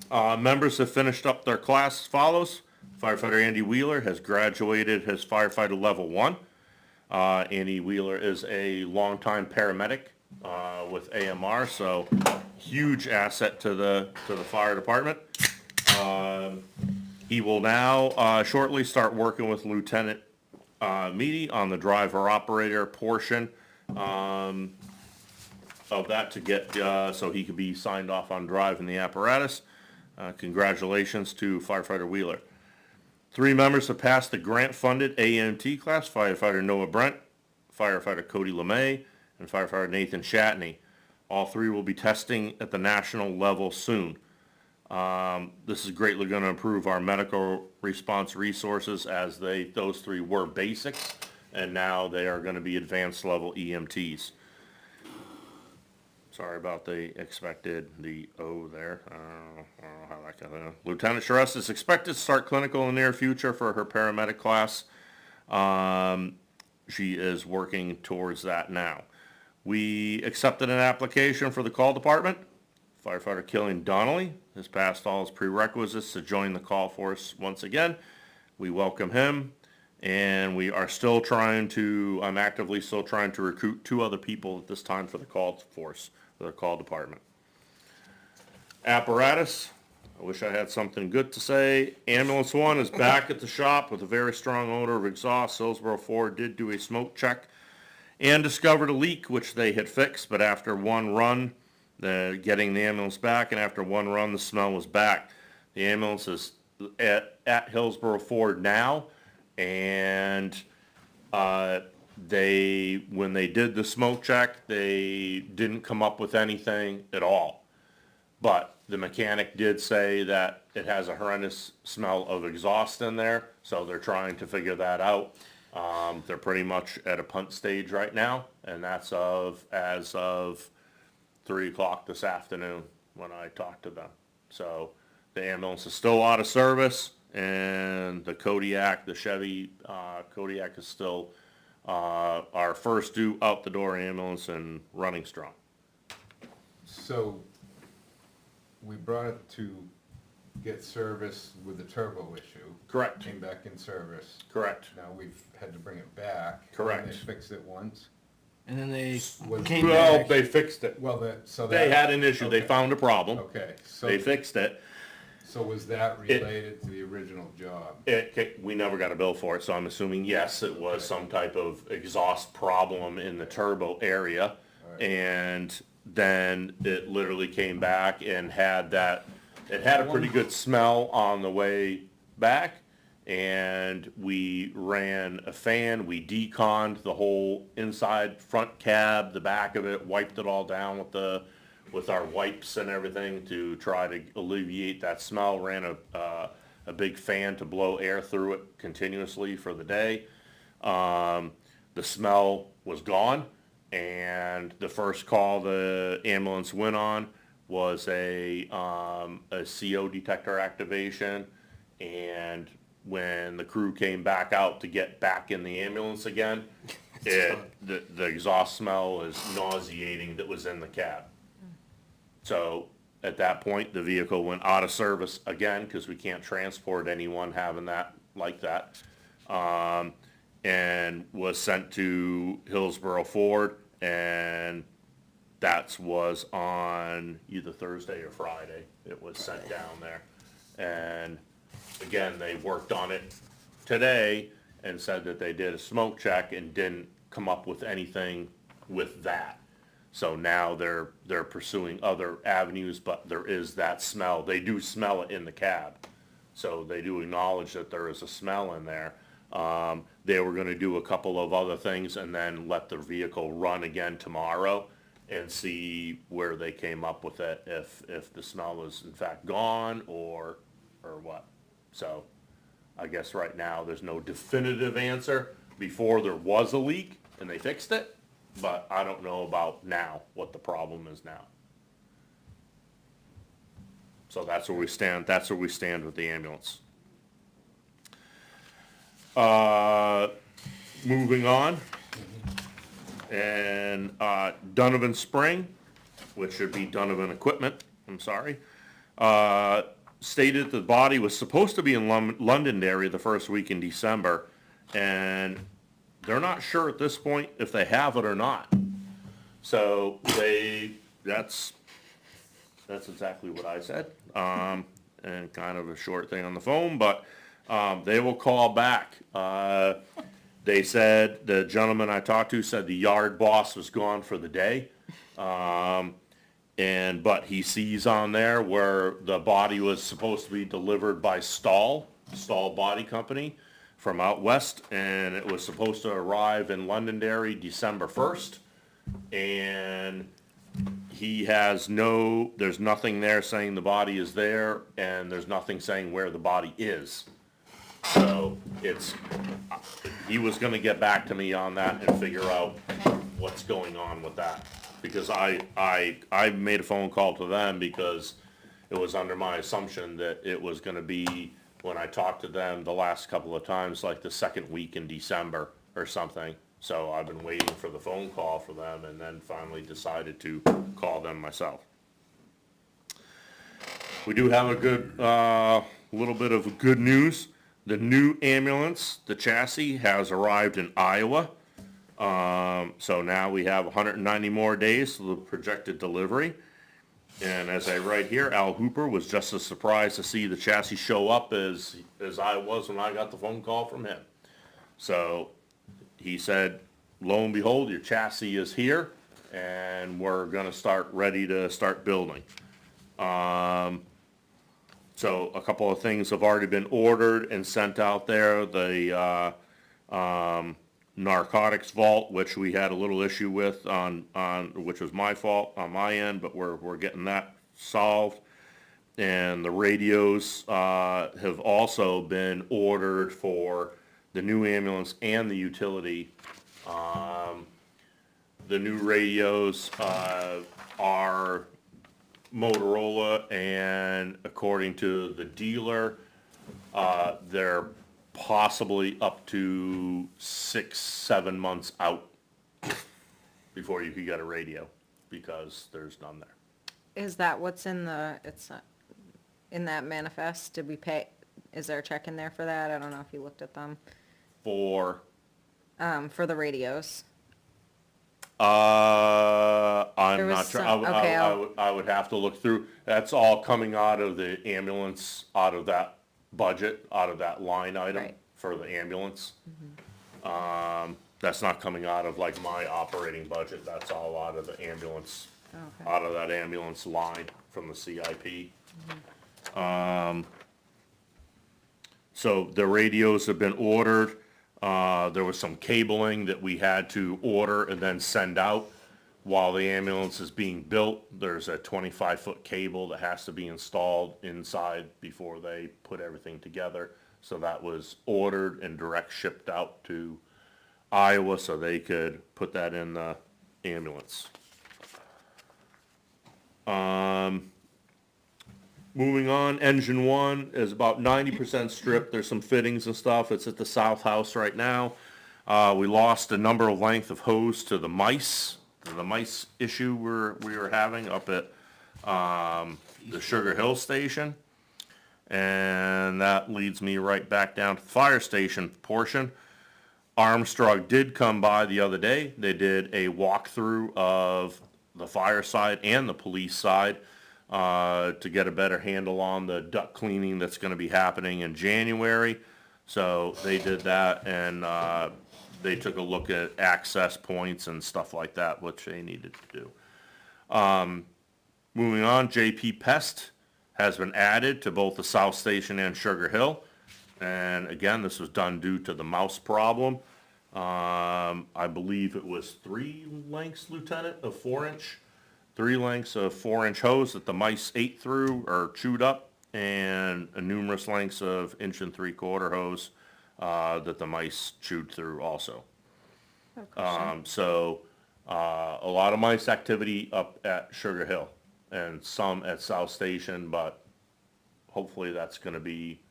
Members have finished up their class as follows. Firefighter Andy Wheeler has graduated his firefighter level 1. Andy Wheeler is a longtime paramedic with AMR, so huge asset to the fire department. He will now shortly start working with Lieutenant Meady on the driver operator portion of that to get so he could be signed off on driving the apparatus. Congratulations to Firefighter Wheeler. 3 members have passed the grant-funded AMT class: Firefighter Noah Brent, Firefighter Cody LeMay, and Firefighter Nathan Shatney. All 3 will be testing at the national level soon. This is greatly going to improve our medical response resources, as those 3 were basics, and now they are going to be advanced level EMTs. Sorry about the O there. I don't know how that got there. Lieutenant Charest is expected to start clinical in the near future for her paramedic class. She is working towards that now. We accepted an application for the call department. Firefighter Killian Donnelly has passed all his prerequisites to join the call force once again. We welcome him, and we are still I'm actively still trying to recruit 2 other people at this time for the call force, for the call department. Apparatus, I wish I had something good to say. Ambulance 1 is back at the shop with a very strong odor of exhaust. Hillsborough Ford did do a smoke check and discovered a leak, which they had fixed, but after one run, getting the ambulance back, and after one run, the smell was back. The ambulance is at Hillsborough Ford now, and when they did the smoke check, they didn't come up with anything at all. But the mechanic did say that it has a horrendous smell of exhaust in there, so they're trying to figure that out. They're pretty much at a punt stage right now, and that's as of 3 o'clock this afternoon when I talked to them. So the ambulance is still out of service, and the Chevy Kodiak is still our first due out the door ambulance and running strong. So, we brought it to get service with the turbo issue. Correct. Came back in service. Correct. Now we've had to bring it back. Correct. And they fixed it once. And then they Was- came Well, back. they fixed it. Well, They had an issue. They okay. found a problem. Okay, They fixed it. so was that related to the original job? We never got a bill for it, so I'm assuming, yes, it was some type of exhaust problem in the turbo area. Alright. And then it literally came back and it had a pretty good smell on the way back. And we ran a fan, we deconned the whole inside front cab, the back of it, wiped it all down with our wipes and everything to try to alleviate that smell. Ran a big fan to blow air through it continuously for the day. The smell was gone, and the first call the ambulance went on was a CO detector activation. And when the crew came back out to get back in the ambulance again, the exhaust smell was nauseating that was in the cab. So at that point, the vehicle went out of service again, because we can't transport anyone having that like that, and was sent to Hillsborough Ford, and that was on either Thursday or Friday. It was sent down there, and again, they worked on it today and said that they did a smoke check and didn't come up with anything with that. So now they're pursuing other avenues, but there is that smell. They do smell it in the cab. So they do acknowledge that there is a smell in there. They were gonna do a couple of other things and then let the vehicle run again tomorrow and see where they came up with it, if the smell is in fact gone or what. So, I guess right now, there's no definitive answer. Before there was a leak and they fixed it, but I don't know about now, what the problem is now. So that's where we stand with the ambulance. Moving on. And, Donovan Spring, which should be Donovan Equipment, I'm sorry, stated the body was supposed to be in Londonderry the first week in December, and they're not sure at this point if they have it or not. So that's exactly what I said, and kind of a short thing on the phone, but, they will call back. They said, the gentleman I talked to said the yard boss was gone for the day. But he sees on there where the body was supposed to be delivered by Stahl Body Company from out west, and it was supposed to arrive in Londonderry December 1st. And there's nothing there saying the body is there, and there's nothing saying where the body is. So he was gonna get back to me on that and figure out what's going on with that. Because I made a phone call to them because it was under my assumption that it was gonna be, when I talked to them the last couple of times, like the second week in December or something. So I've been waiting for the phone call for them and then finally decided to call them myself. We do have a good, little bit of good news. The new ambulance, the chassis, has arrived in Iowa. So now we have 190 more days to the projected delivery. And as I write here, Al Hooper was just as surprised to see the chassis show up as I was when I got the phone call from him. So he said, lo and behold, your chassis is here, and we're gonna ready to start building. So a couple of things have already been ordered and sent out there. The narcotics vault, which we had a little issue with which was my fault on my end, but we're getting that solved. And the radios have also been ordered for the new ambulance and the utility. The new radios are Motorola, and according to the dealer, they're possibly up to 6-7 months out before you could get a radio, because there's none there. Is that what's in in that manifest? Did we pay, is there a check in there for that? I don't know if you looked at them. For For the radios. I'm There was not sure. some- okay, I would have to look through. That's all coming out of the ambulance, out of that budget, out of that line item Right. for the ambulance. That's not coming out of like my operating budget. That's all out of the ambulance, Okay. out of that ambulance line from the CIP. So the radios have been ordered. There was some cabling that we had to order and then send out while the ambulance is being built. There's a 25-foot cable that has to be installed inside before they put everything together. So that was ordered and direct shipped out to Iowa so they could put that in the ambulance. Moving on, engine one is about 90% stripped. There's some fittings and stuff. It's at the south house right now. We lost a number of length of hose to the mice issue we were having up at the Sugar Hill station. And that leads me right back down to the fire station portion. Armstrong did come by the other day. They did a walkthrough of the fire side and the police side to get a better handle on the duct cleaning that's going to be happening in January. So they did that, and they took a look at access points and stuff like that, which they needed to do. Moving on, JP Pest has been added to both the South Station and Sugar Hill. And again, this was done due to the mouse problem. I believe it was 3 lengths, Lieutenant, of 4-inch. 3 lengths of 4-inch hose that the mice ate through or chewed up, and numerous lengths of 1 3/4 hose, that the mice chewed through also. So, a lot of mice activity up at Sugar Hill and some at South Station, but hopefully that's gonna be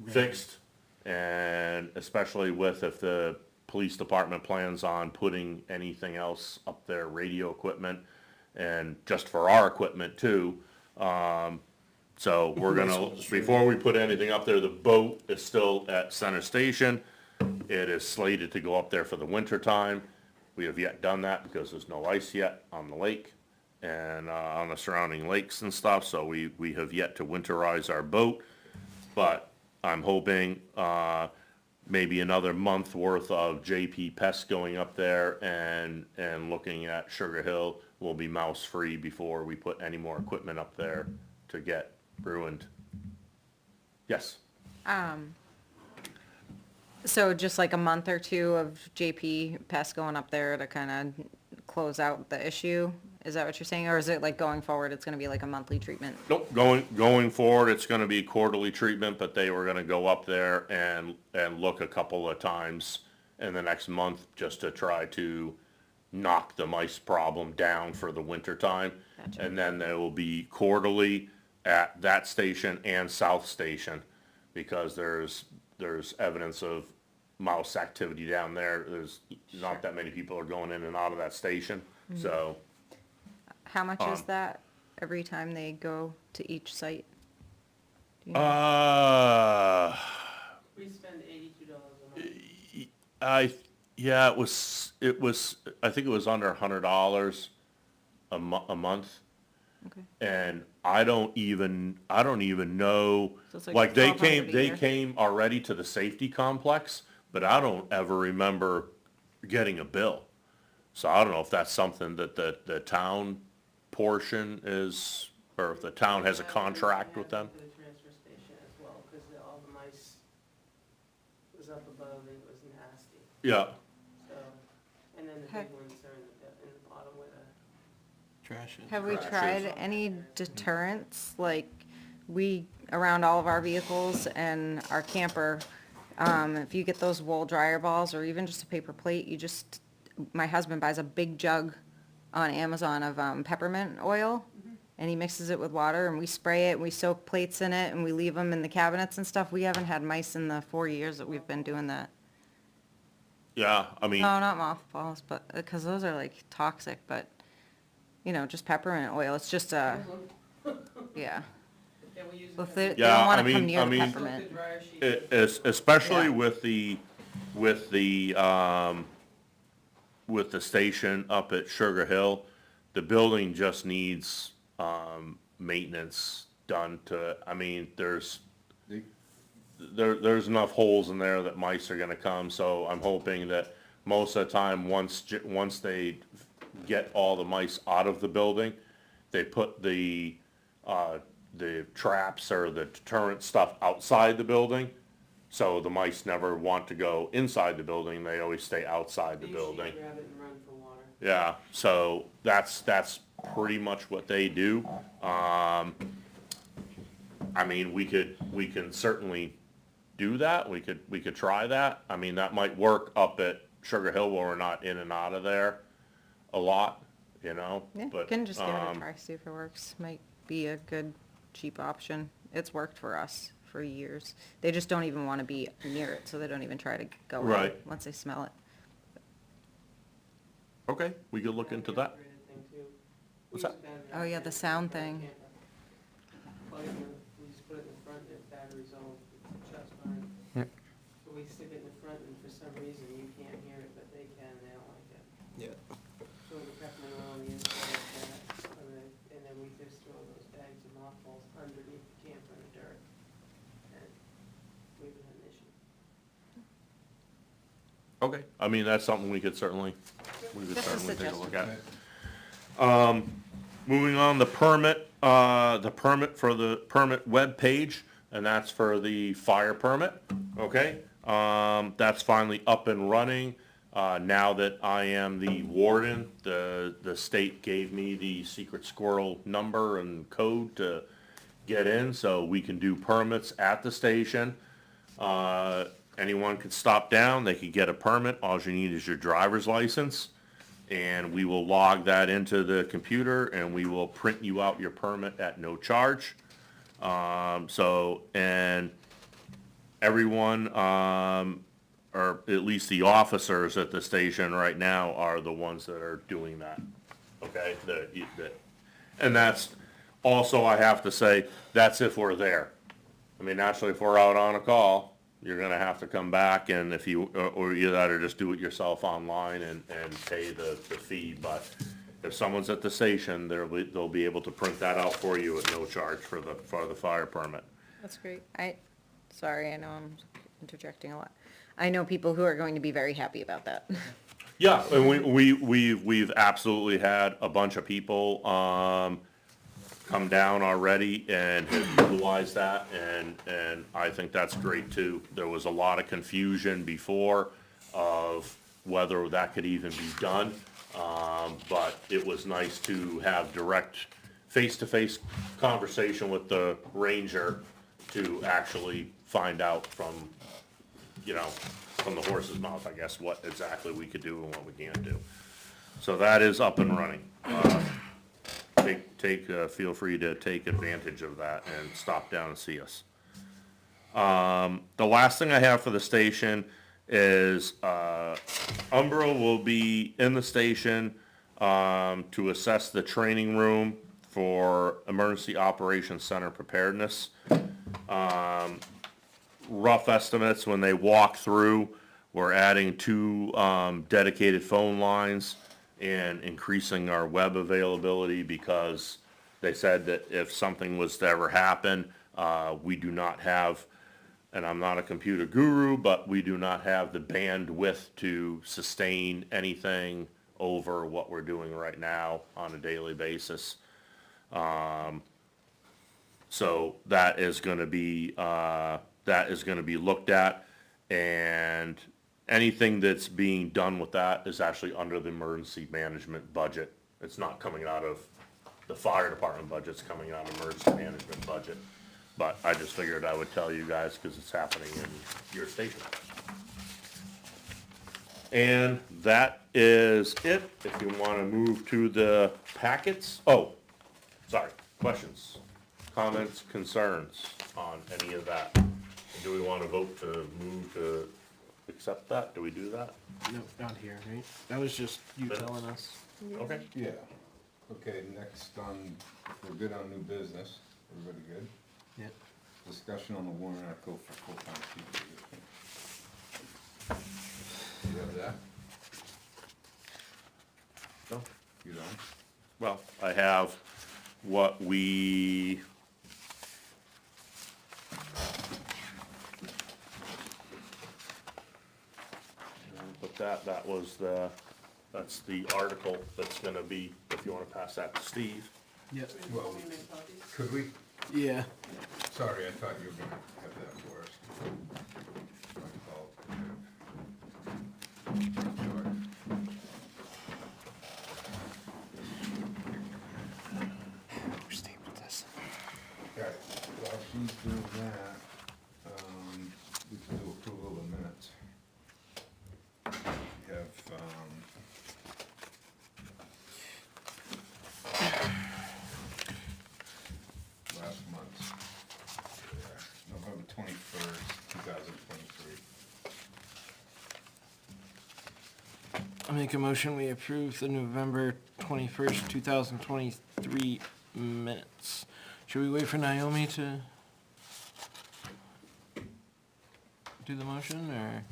fixed. And especially with if the police department plans on putting anything else up there, radio equipment, and just for our equipment too. So we're gonna, before we put anything up there, the boat is still at Center Station. It is slated to go up there for the winter time. We have yet done that because there's no ice yet on the lake and, on the surrounding lakes and stuff, so we have yet to winterize our boat. But I'm hoping, maybe another month worth of JP Pest going up there and looking at Sugar Hill will be mouse-free before we put any more equipment up there to get ruined. Yes, So just like a month or two of JP Pest going up there to kind of close out the issue? Is that what you're saying? Or is it like going forward, it's gonna be like a monthly treatment? nope, going forward, it's gonna be quarterly treatment, but they were gonna go up there and look a couple of times in the next month just to try to knock the mice problem down for the winter time. Gotcha. And then there will be quarterly at that station and South Station, because there's evidence of mouse activity down there. There's not that many people are going in and out of that station, so. How much is that every time they go to each site? Do you know? We spend $82 a month. Yeah, it was, I think it was under $100 a month. Okay. And I don't even know, So it's like like they $1,200 a year. came already to the safety complex, but I don't ever remember getting a bill. So I don't know if that's something that the town portion is, or if the town has a contract with them. For the transfer station as well, because all the mice was up above, it was nasty, Yeah, so, and then the Okay. big ones are in the bottom where the Trash it. Have we Crashes. tried any deterrents, like, around all of our vehicles and our camper, if you get those wool dryer balls or even just a paper plate, my husband buys a big jug on Amazon of, peppermint oil, and he mixes it with water, and we spray it, and we soak plates in it, and we leave them in the cabinets and stuff. We haven't had mice in the 4 years that we've been doing that. yeah, I mean, No, not mothballs, but, because those are like toxic, but, just peppermint oil, it's just a, yeah. yeah, we use it. Well, if they Yeah, don't I wanna mean- come near I the mean- peppermint. The dryer sheet. especially Yeah. with the station up at Sugar Hill, the building just needs, maintenance done to, I mean, there's enough holes in there that mice are gonna come, so I'm hoping that most of the time, once they get all the mice out of the building, they put the traps or the deterrent stuff outside the building, so the mice never want to go inside the building, they always stay outside the They building. usually grab it and run for water. Yeah, so that's pretty much what they do. I mean, we can certainly do that, we could try that. I mean, that might work up at Sugar Hill where we're not in and out of there a lot, Yeah, you but, can just give it a try, see if it works. Might be a good, cheap option. It's worked for us for years. They just don't even wanna be near it, so they don't even try to go in Right. once they smell it. okay, we could look into that. Upgraded thing, too. What's We that? used to have it Oh, yeah, the upgraded sound for the thing. camper. Plug it in, we just put it in the front, and if battery's on, it shuts fine. Yep. So we stick it in the front, and for some reason, you can't hear it, but they can, they don't like it. Yeah. So the peppermint oil on the inside of that, and then we just throw those bags of mothballs underneath the camper in the dirt. And we haven't had an issue. Okay, I mean, that's something we could certainly Just a take a suggestion. look at. Moving on, the permit for the permit webpage, and that's for the fire permit. Okay, that's finally up and running. Now that I am the warden, the state gave me the secret squirrel number and code to get in, so we can do permits at the station. Anyone can stop down, they can get a permit, all you need is your driver's license. And we will log that into the computer and we will print you out your permit at no charge. And everyone, or at least the officers at the station right now are the ones that are doing that. Okay, and that's also, I have to say, that's if we're there. I mean, naturally, if we're out on a call, you're gonna have to come back, and if you, or you either just do it yourself online and pay the fee, but if someone's at the station, they'll be able to print that out for you at no charge for the fire permit. That's great. Sorry, I know I'm interjecting a lot. I know people who are going to be very happy about that. Yeah, and we've absolutely had a bunch of people, come down already and have utilized that, and I think that's great too. There was a lot of confusion before of whether that could even be done, but it was nice to have direct face-to-face conversation with the ranger to actually find out from, from the horse's mouth, I guess, what exactly we could do and what we can't do. So that is up and running. Feel free to take advantage of that and stop down and see us. The last thing I have for the station is, Umbra will be in the station, to assess the training room for Emergency Operations Center preparedness. Rough estimates, when they walk through, we're adding 2, dedicated phone lines and increasing our web availability, because they said that if something was to ever happen, we do not have, and I'm not a computer guru, but we do not have the bandwidth to sustain anything over what we're doing right now on a daily basis. So that is gonna be looked at, and anything that's being done with that is actually under the emergency management budget. It's not coming out of the fire department budget, it's coming out of emergency management budget. But I just figured I would tell you guys, because it's happening in your station. And that is it. If you wanna move to the packets, questions, comments, concerns on any of that? Do we wanna vote to move to accept that? Do we do that? No, not here, right? That was just you telling us. Okay. Yeah. Okay, next we're good on new business. Everybody good? Yeah. Discussion on the warrant article for full-time teacher position. You have that? No. You don't? Well, I have what we. But that's the article that's gonna be, if you wanna pass that to Steve. Yep. Well, could we? Yeah. Sorry, I thought you were gonna have that for us. My fault. Sure. Alright, while she's doing that, we can do approval of the minutes. We have, last month's, November 21st, 2023. I make a motion, we approve the November 21st, 2023 minutes. Should we wait for Naomi to do the motion, or?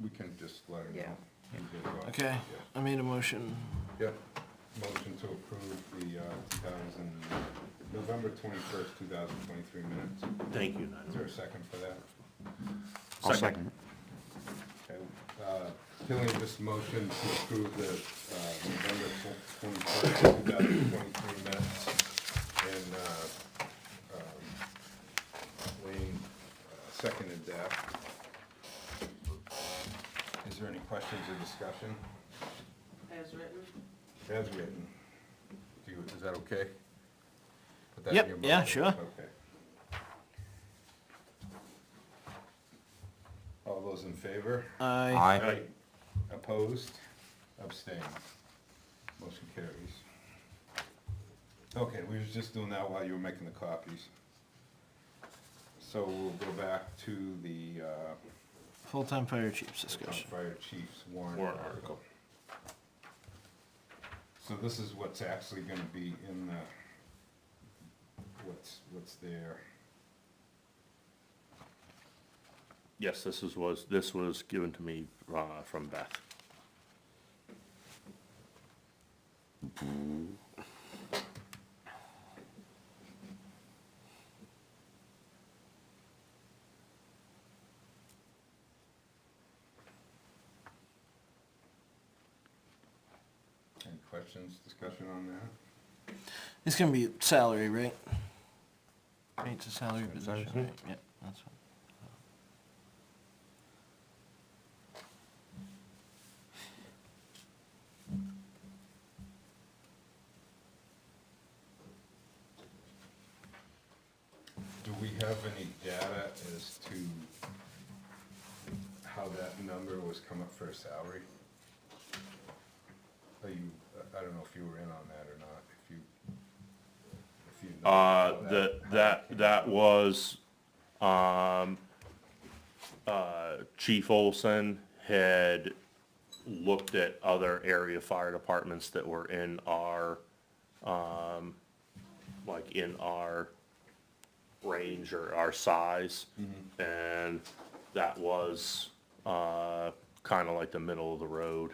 We can just let her know. Yeah. You did well. Okay, I made a motion. Yep, motion to approve the, November 21st, 2023 minutes. Thank you, Is there a second for that? I'll second. Okay, Killian, this motion to approve the, November 21st, 2023 minutes. And, seconded that. Is there any questions or discussion? As written? As written. Is that okay? Put that in Yep, your yeah, motion? sure. Okay. All those in favor? Aye. Opposed? Abstained? Motion carries. Okay, we was just doing that while you were making the copies. So we'll go back to the, Full-time fire chiefs discussion. fire chief's warrant Warrant article. So this is what's actually gonna be in the, what's there. Yes, this was given to me, from Beth. Any questions, discussion on that? It's gonna be salary, right? Right, it's a salary position, Mhm. right? Yeah, that's fine. Do we have any data as to how that number was come up for a salary? Are you, I don't know if you were in on that or not, if you know. how That was, Chief Olson had looked at other area fire departments that were in our, like in our range or our size. And that was, kinda like the middle of the road.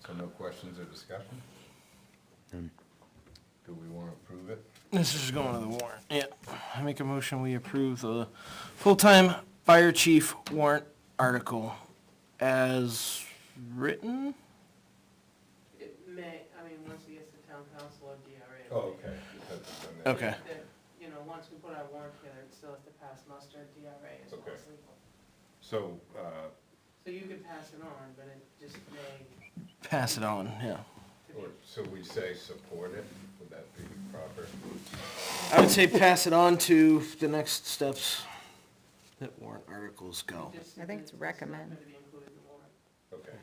So no questions or discussion? Do we want to approve it? This is going to the warrant, yeah. I make a motion, we approve the full-time fire chief warrant article as written? It may, I mean, once it gets to town council or DRA. it Oh, may. okay. because it's in there. Okay. That, you know, once we put our warrant together, it still has to pass muster at DRA as well Okay. as legal. So, So you could pass it on, but it just may. Pass it on, yeah. so we say support it, would that be proper? I would say pass it on to the next steps that warrant articles go. just- I think it's not recommend. gonna be included in the warrant. Okay.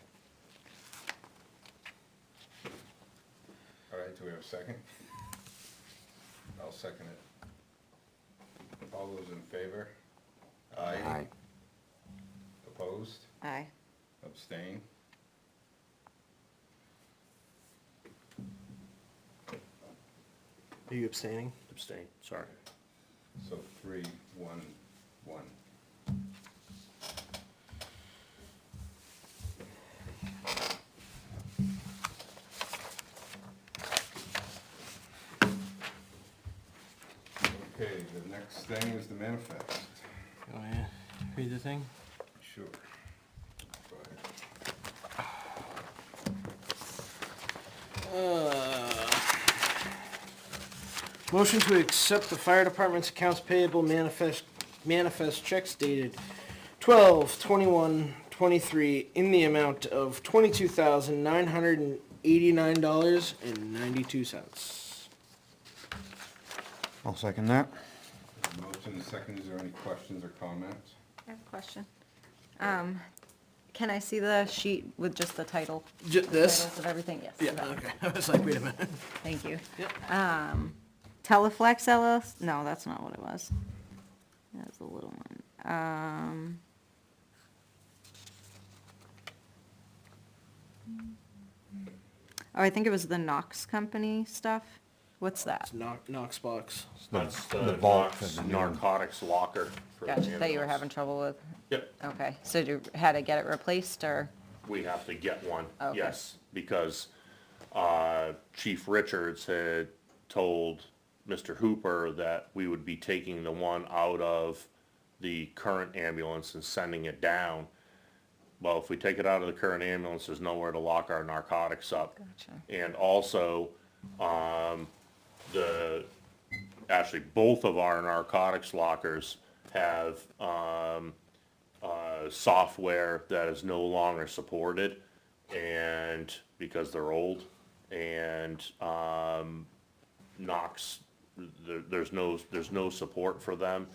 All right, do we have a second? I'll second it. All those in favor? Aye. Opposed? Aye. Abstain? Are you abstaining? Abstain, sorry. So 3, 1, 1. Okay, the next thing is the manifest. You want me to read the thing? Sure. Go ahead. Motion to accept the fire department's accounts payable manifest checks dated 12/21/23 in the amount of $22,989.92. I'll second that. Motion and second, is there any questions or comments? I have a question. Can I see the sheet with just the title? This? Titles of everything, yes. Yeah, okay. I was like, wait a minute. Thank you. Yep. Teleflex LLC, no, that's not what it was. That was the little one. Oh, I think it was the Knox Company stuff. What's that? It's Knox box. That's the the vault Knox for the new narcotics locker. for the Gotcha, that you were ambulance. having trouble with. Yep, Okay, so you had to get it replaced, or? we have to get one, Okay. yes, because, Chief Richards had told Mr. Hooper that we would be taking the one out of the current ambulance and sending it down. well, if we take it out of the current ambulance, there's nowhere to lock our narcotics up. Gotcha. And also, actually, both of our narcotics lockers have, software that is no longer supported, and, because they're old, and, Knox, there's no support for them.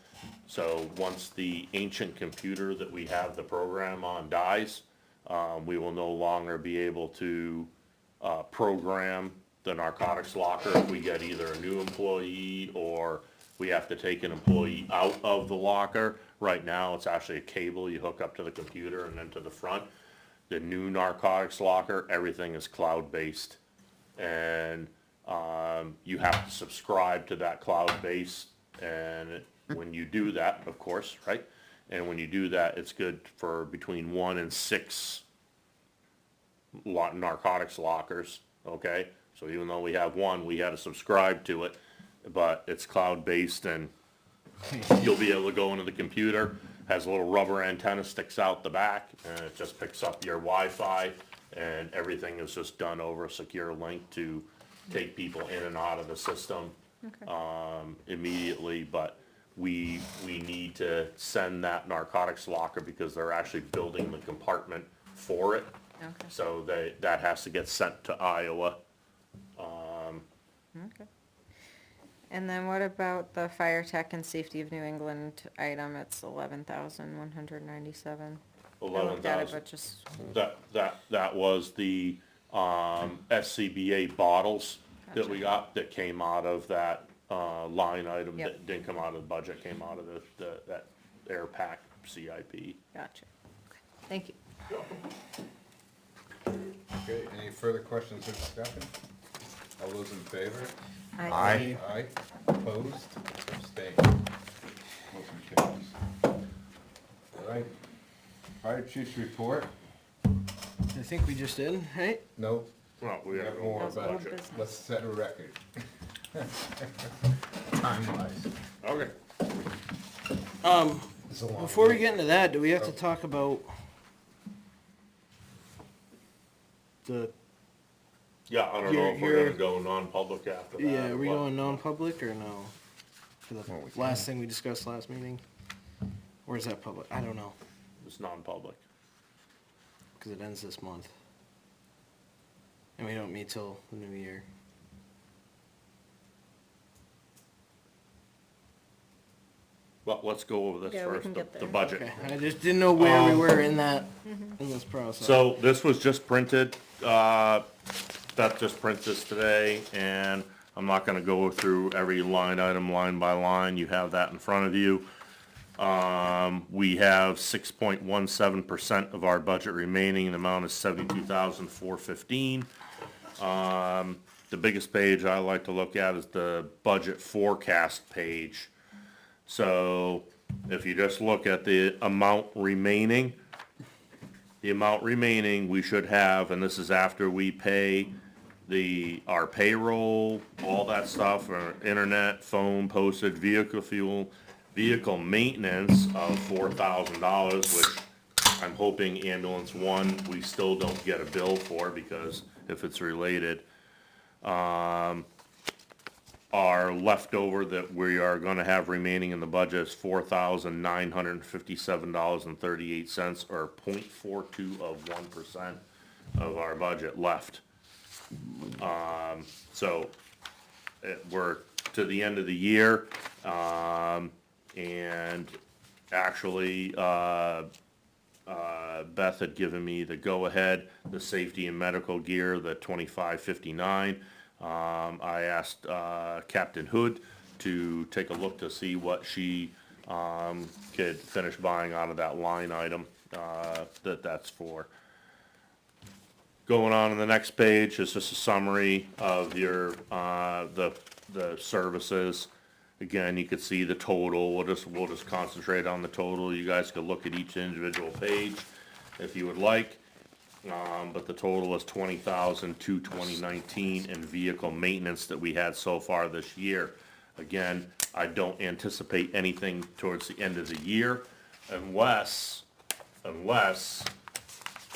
So once the ancient computer that we have the program on dies, we will no longer be able to, program the narcotics locker if we get either a new employee or we have to take an employee out of the locker. Right now, it's actually a cable you hook up to the computer and then to the front. The new narcotics locker, everything is cloud-based. And you have to subscribe to that cloud base, and when you do that, of course, right? And when you do that, it's good for between 1 and 6 narcotics lockers, okay? So even though we have one, we had to subscribe to it, but it's cloud-based, and you'll be able to go into the computer, has a little rubber antenna sticks out the back, and it just picks up your Wi-Fi, and everything is just done over a secure link to take people in and out of the system, immediately. But we need to send that narcotics locker because they're actually building the compartment for it. Okay. So that has to get sent to Iowa. Okay. And then what about the fire tech and safety of New England item? It's 11,197. I looked at it, 11,000. but just, That was the, SCBA bottles that we got, that came out of that, line item, Yep. that didn't come out of the budget, came out of that air pack CIP. gotcha. Okay. Thank you. Okay, any further questions or discussion? All those in favor? Aye. Aye, opposed, abstained. Motion carries. All right, fire chief's report? I think we just did, right? No, Well, we got more, That was old but business. let's set a record. Time-wise. Okay. It's a long Before we week. get into that, do we have to talk about the, Yeah, I don't know if we're gonna go non-public after that. yeah, or are we what. going non-public or no? For the Well, we last thing we discussed last meeting? Or is that public? I don't know, It's non-public. cause it ends this month. And we don't meet till the new year. Well, let's go over this Yeah, we first, can get the there. budget. Okay, I just didn't know where we were in that, in this process. So this was just printed, Beth just printed this today, and I'm not gonna go through every line item, line by line, you have that in front of you. We have 6.17% of our budget remaining, the amount is 72,415. The biggest page I like to look at is the budget forecast page. So if you just look at the amount remaining, we should have, and this is after we pay our payroll, all that stuff, our internet, phone, postage, vehicle fuel, vehicle maintenance of $4,000, which I'm hoping ambulance one, we still don't get a bill for, because if it's related. Our leftover that we are gonna have remaining in the budget is $4,957.38, or 0.42 of 1% of our budget left. So, we're to the end of the year, and actually, Beth had given me the go-ahead, the safety and medical gear, the 2559. I asked, Captain Hood to take a look to see what she, could finish buying out of that line item, that's for. Going on the next page is just a summary of your, the services. Again, you could see the total, we'll just concentrate on the total, you guys could look at each individual page if you would like. But the total is 20,220.19 in vehicle maintenance that we had so far this year. Again, I don't anticipate anything towards the end of the year unless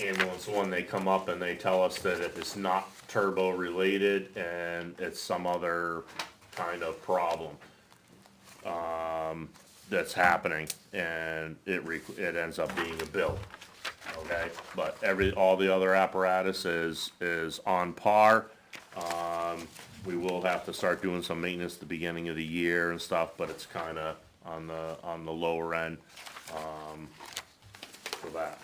ambulance one, they come up and they tell us that it is not turbo related and it's some other kind of problem that's happening, and it ends up being a bill. Okay, but all the other apparatus is on par. We will have to start doing some maintenance at the beginning of the year and stuff, but it's kinda on the lower end, for that.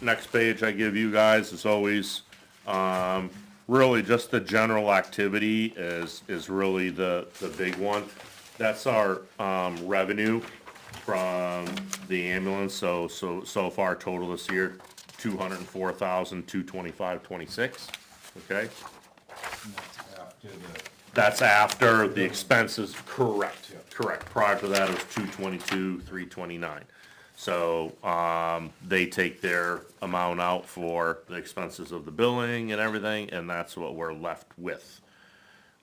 Next page I give you guys is always, really just the general activity is really the big one. That's our, revenue from the ambulance, so far total this year, 204,225.26, okay? After the, That's after the expenses, correct, correct. Prior to that, it was 222,329. So, they take their amount out for the expenses of the billing and everything, and that's what we're left with.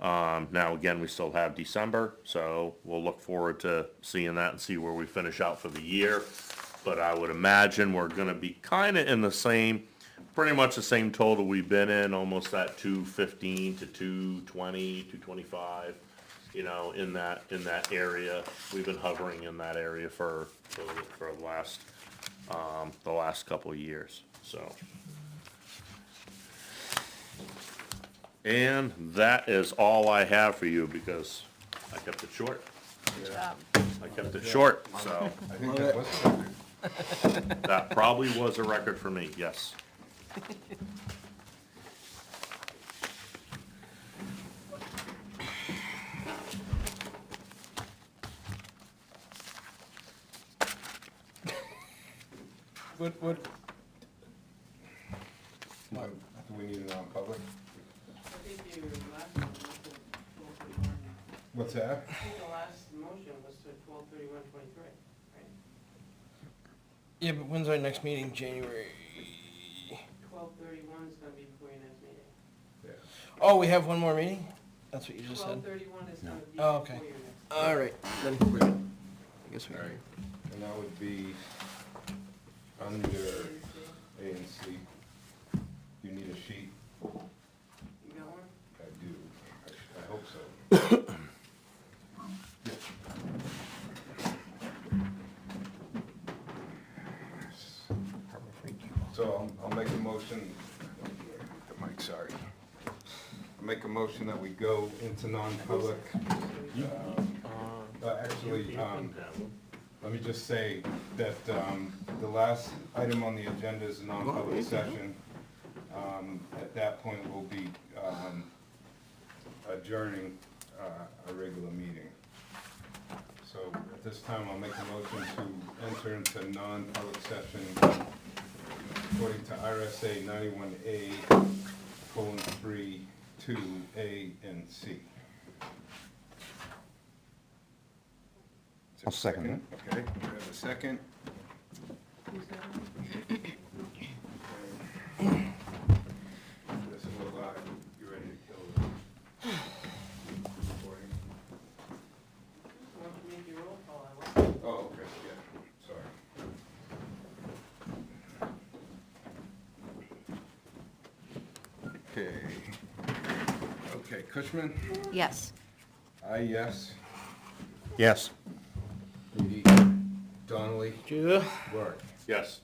Now, again, we still have December, so we'll look forward to seeing that and see where we finish out for the year. But I would imagine we're gonna be kinda in the same, pretty much the same total we've been in, almost that 215 to 220, 225, you know, in that area. We've been hovering in that area for the last couple of years, so. And that is all I have for you, because I kept it short. I kept it short, so I think that was a record. that probably was a record for me, yes. What, Do we need a non-public? I think your last one was to 12/31. What's that? I think the last motion was to 12/31/23, right? yeah, but when's our next meeting? January? 12/31 is gonna be before your next meeting. Yeah. Oh, we have one more meeting? That's what you just said? 12/31 is gonna be Oh, before okay. your next. All right, then we're good. I guess we All can. right, and that would be under A and C. You need a sheet? You got one? I do. I hope so. So I'll make a motion, the mic, sorry. I'll make a motion that we go into non-public. Actually, let me just say that, the last item on the agenda is a non-public session. At that point, we'll be, adjourning, a regular meeting. So at this time, I'll make a motion to enter into non-public session according to RSA 91A, colon 3, 2A and C. I'll second that. Okay, we have a second. This is a lot. You ready to kill the recording? Why don't you make your roll call? I will. Oh, okay, yeah, sorry. Okay. Okay, Cushman? Yes. Yes. Yes. Donnelly? Yeah. Rourke? Yes.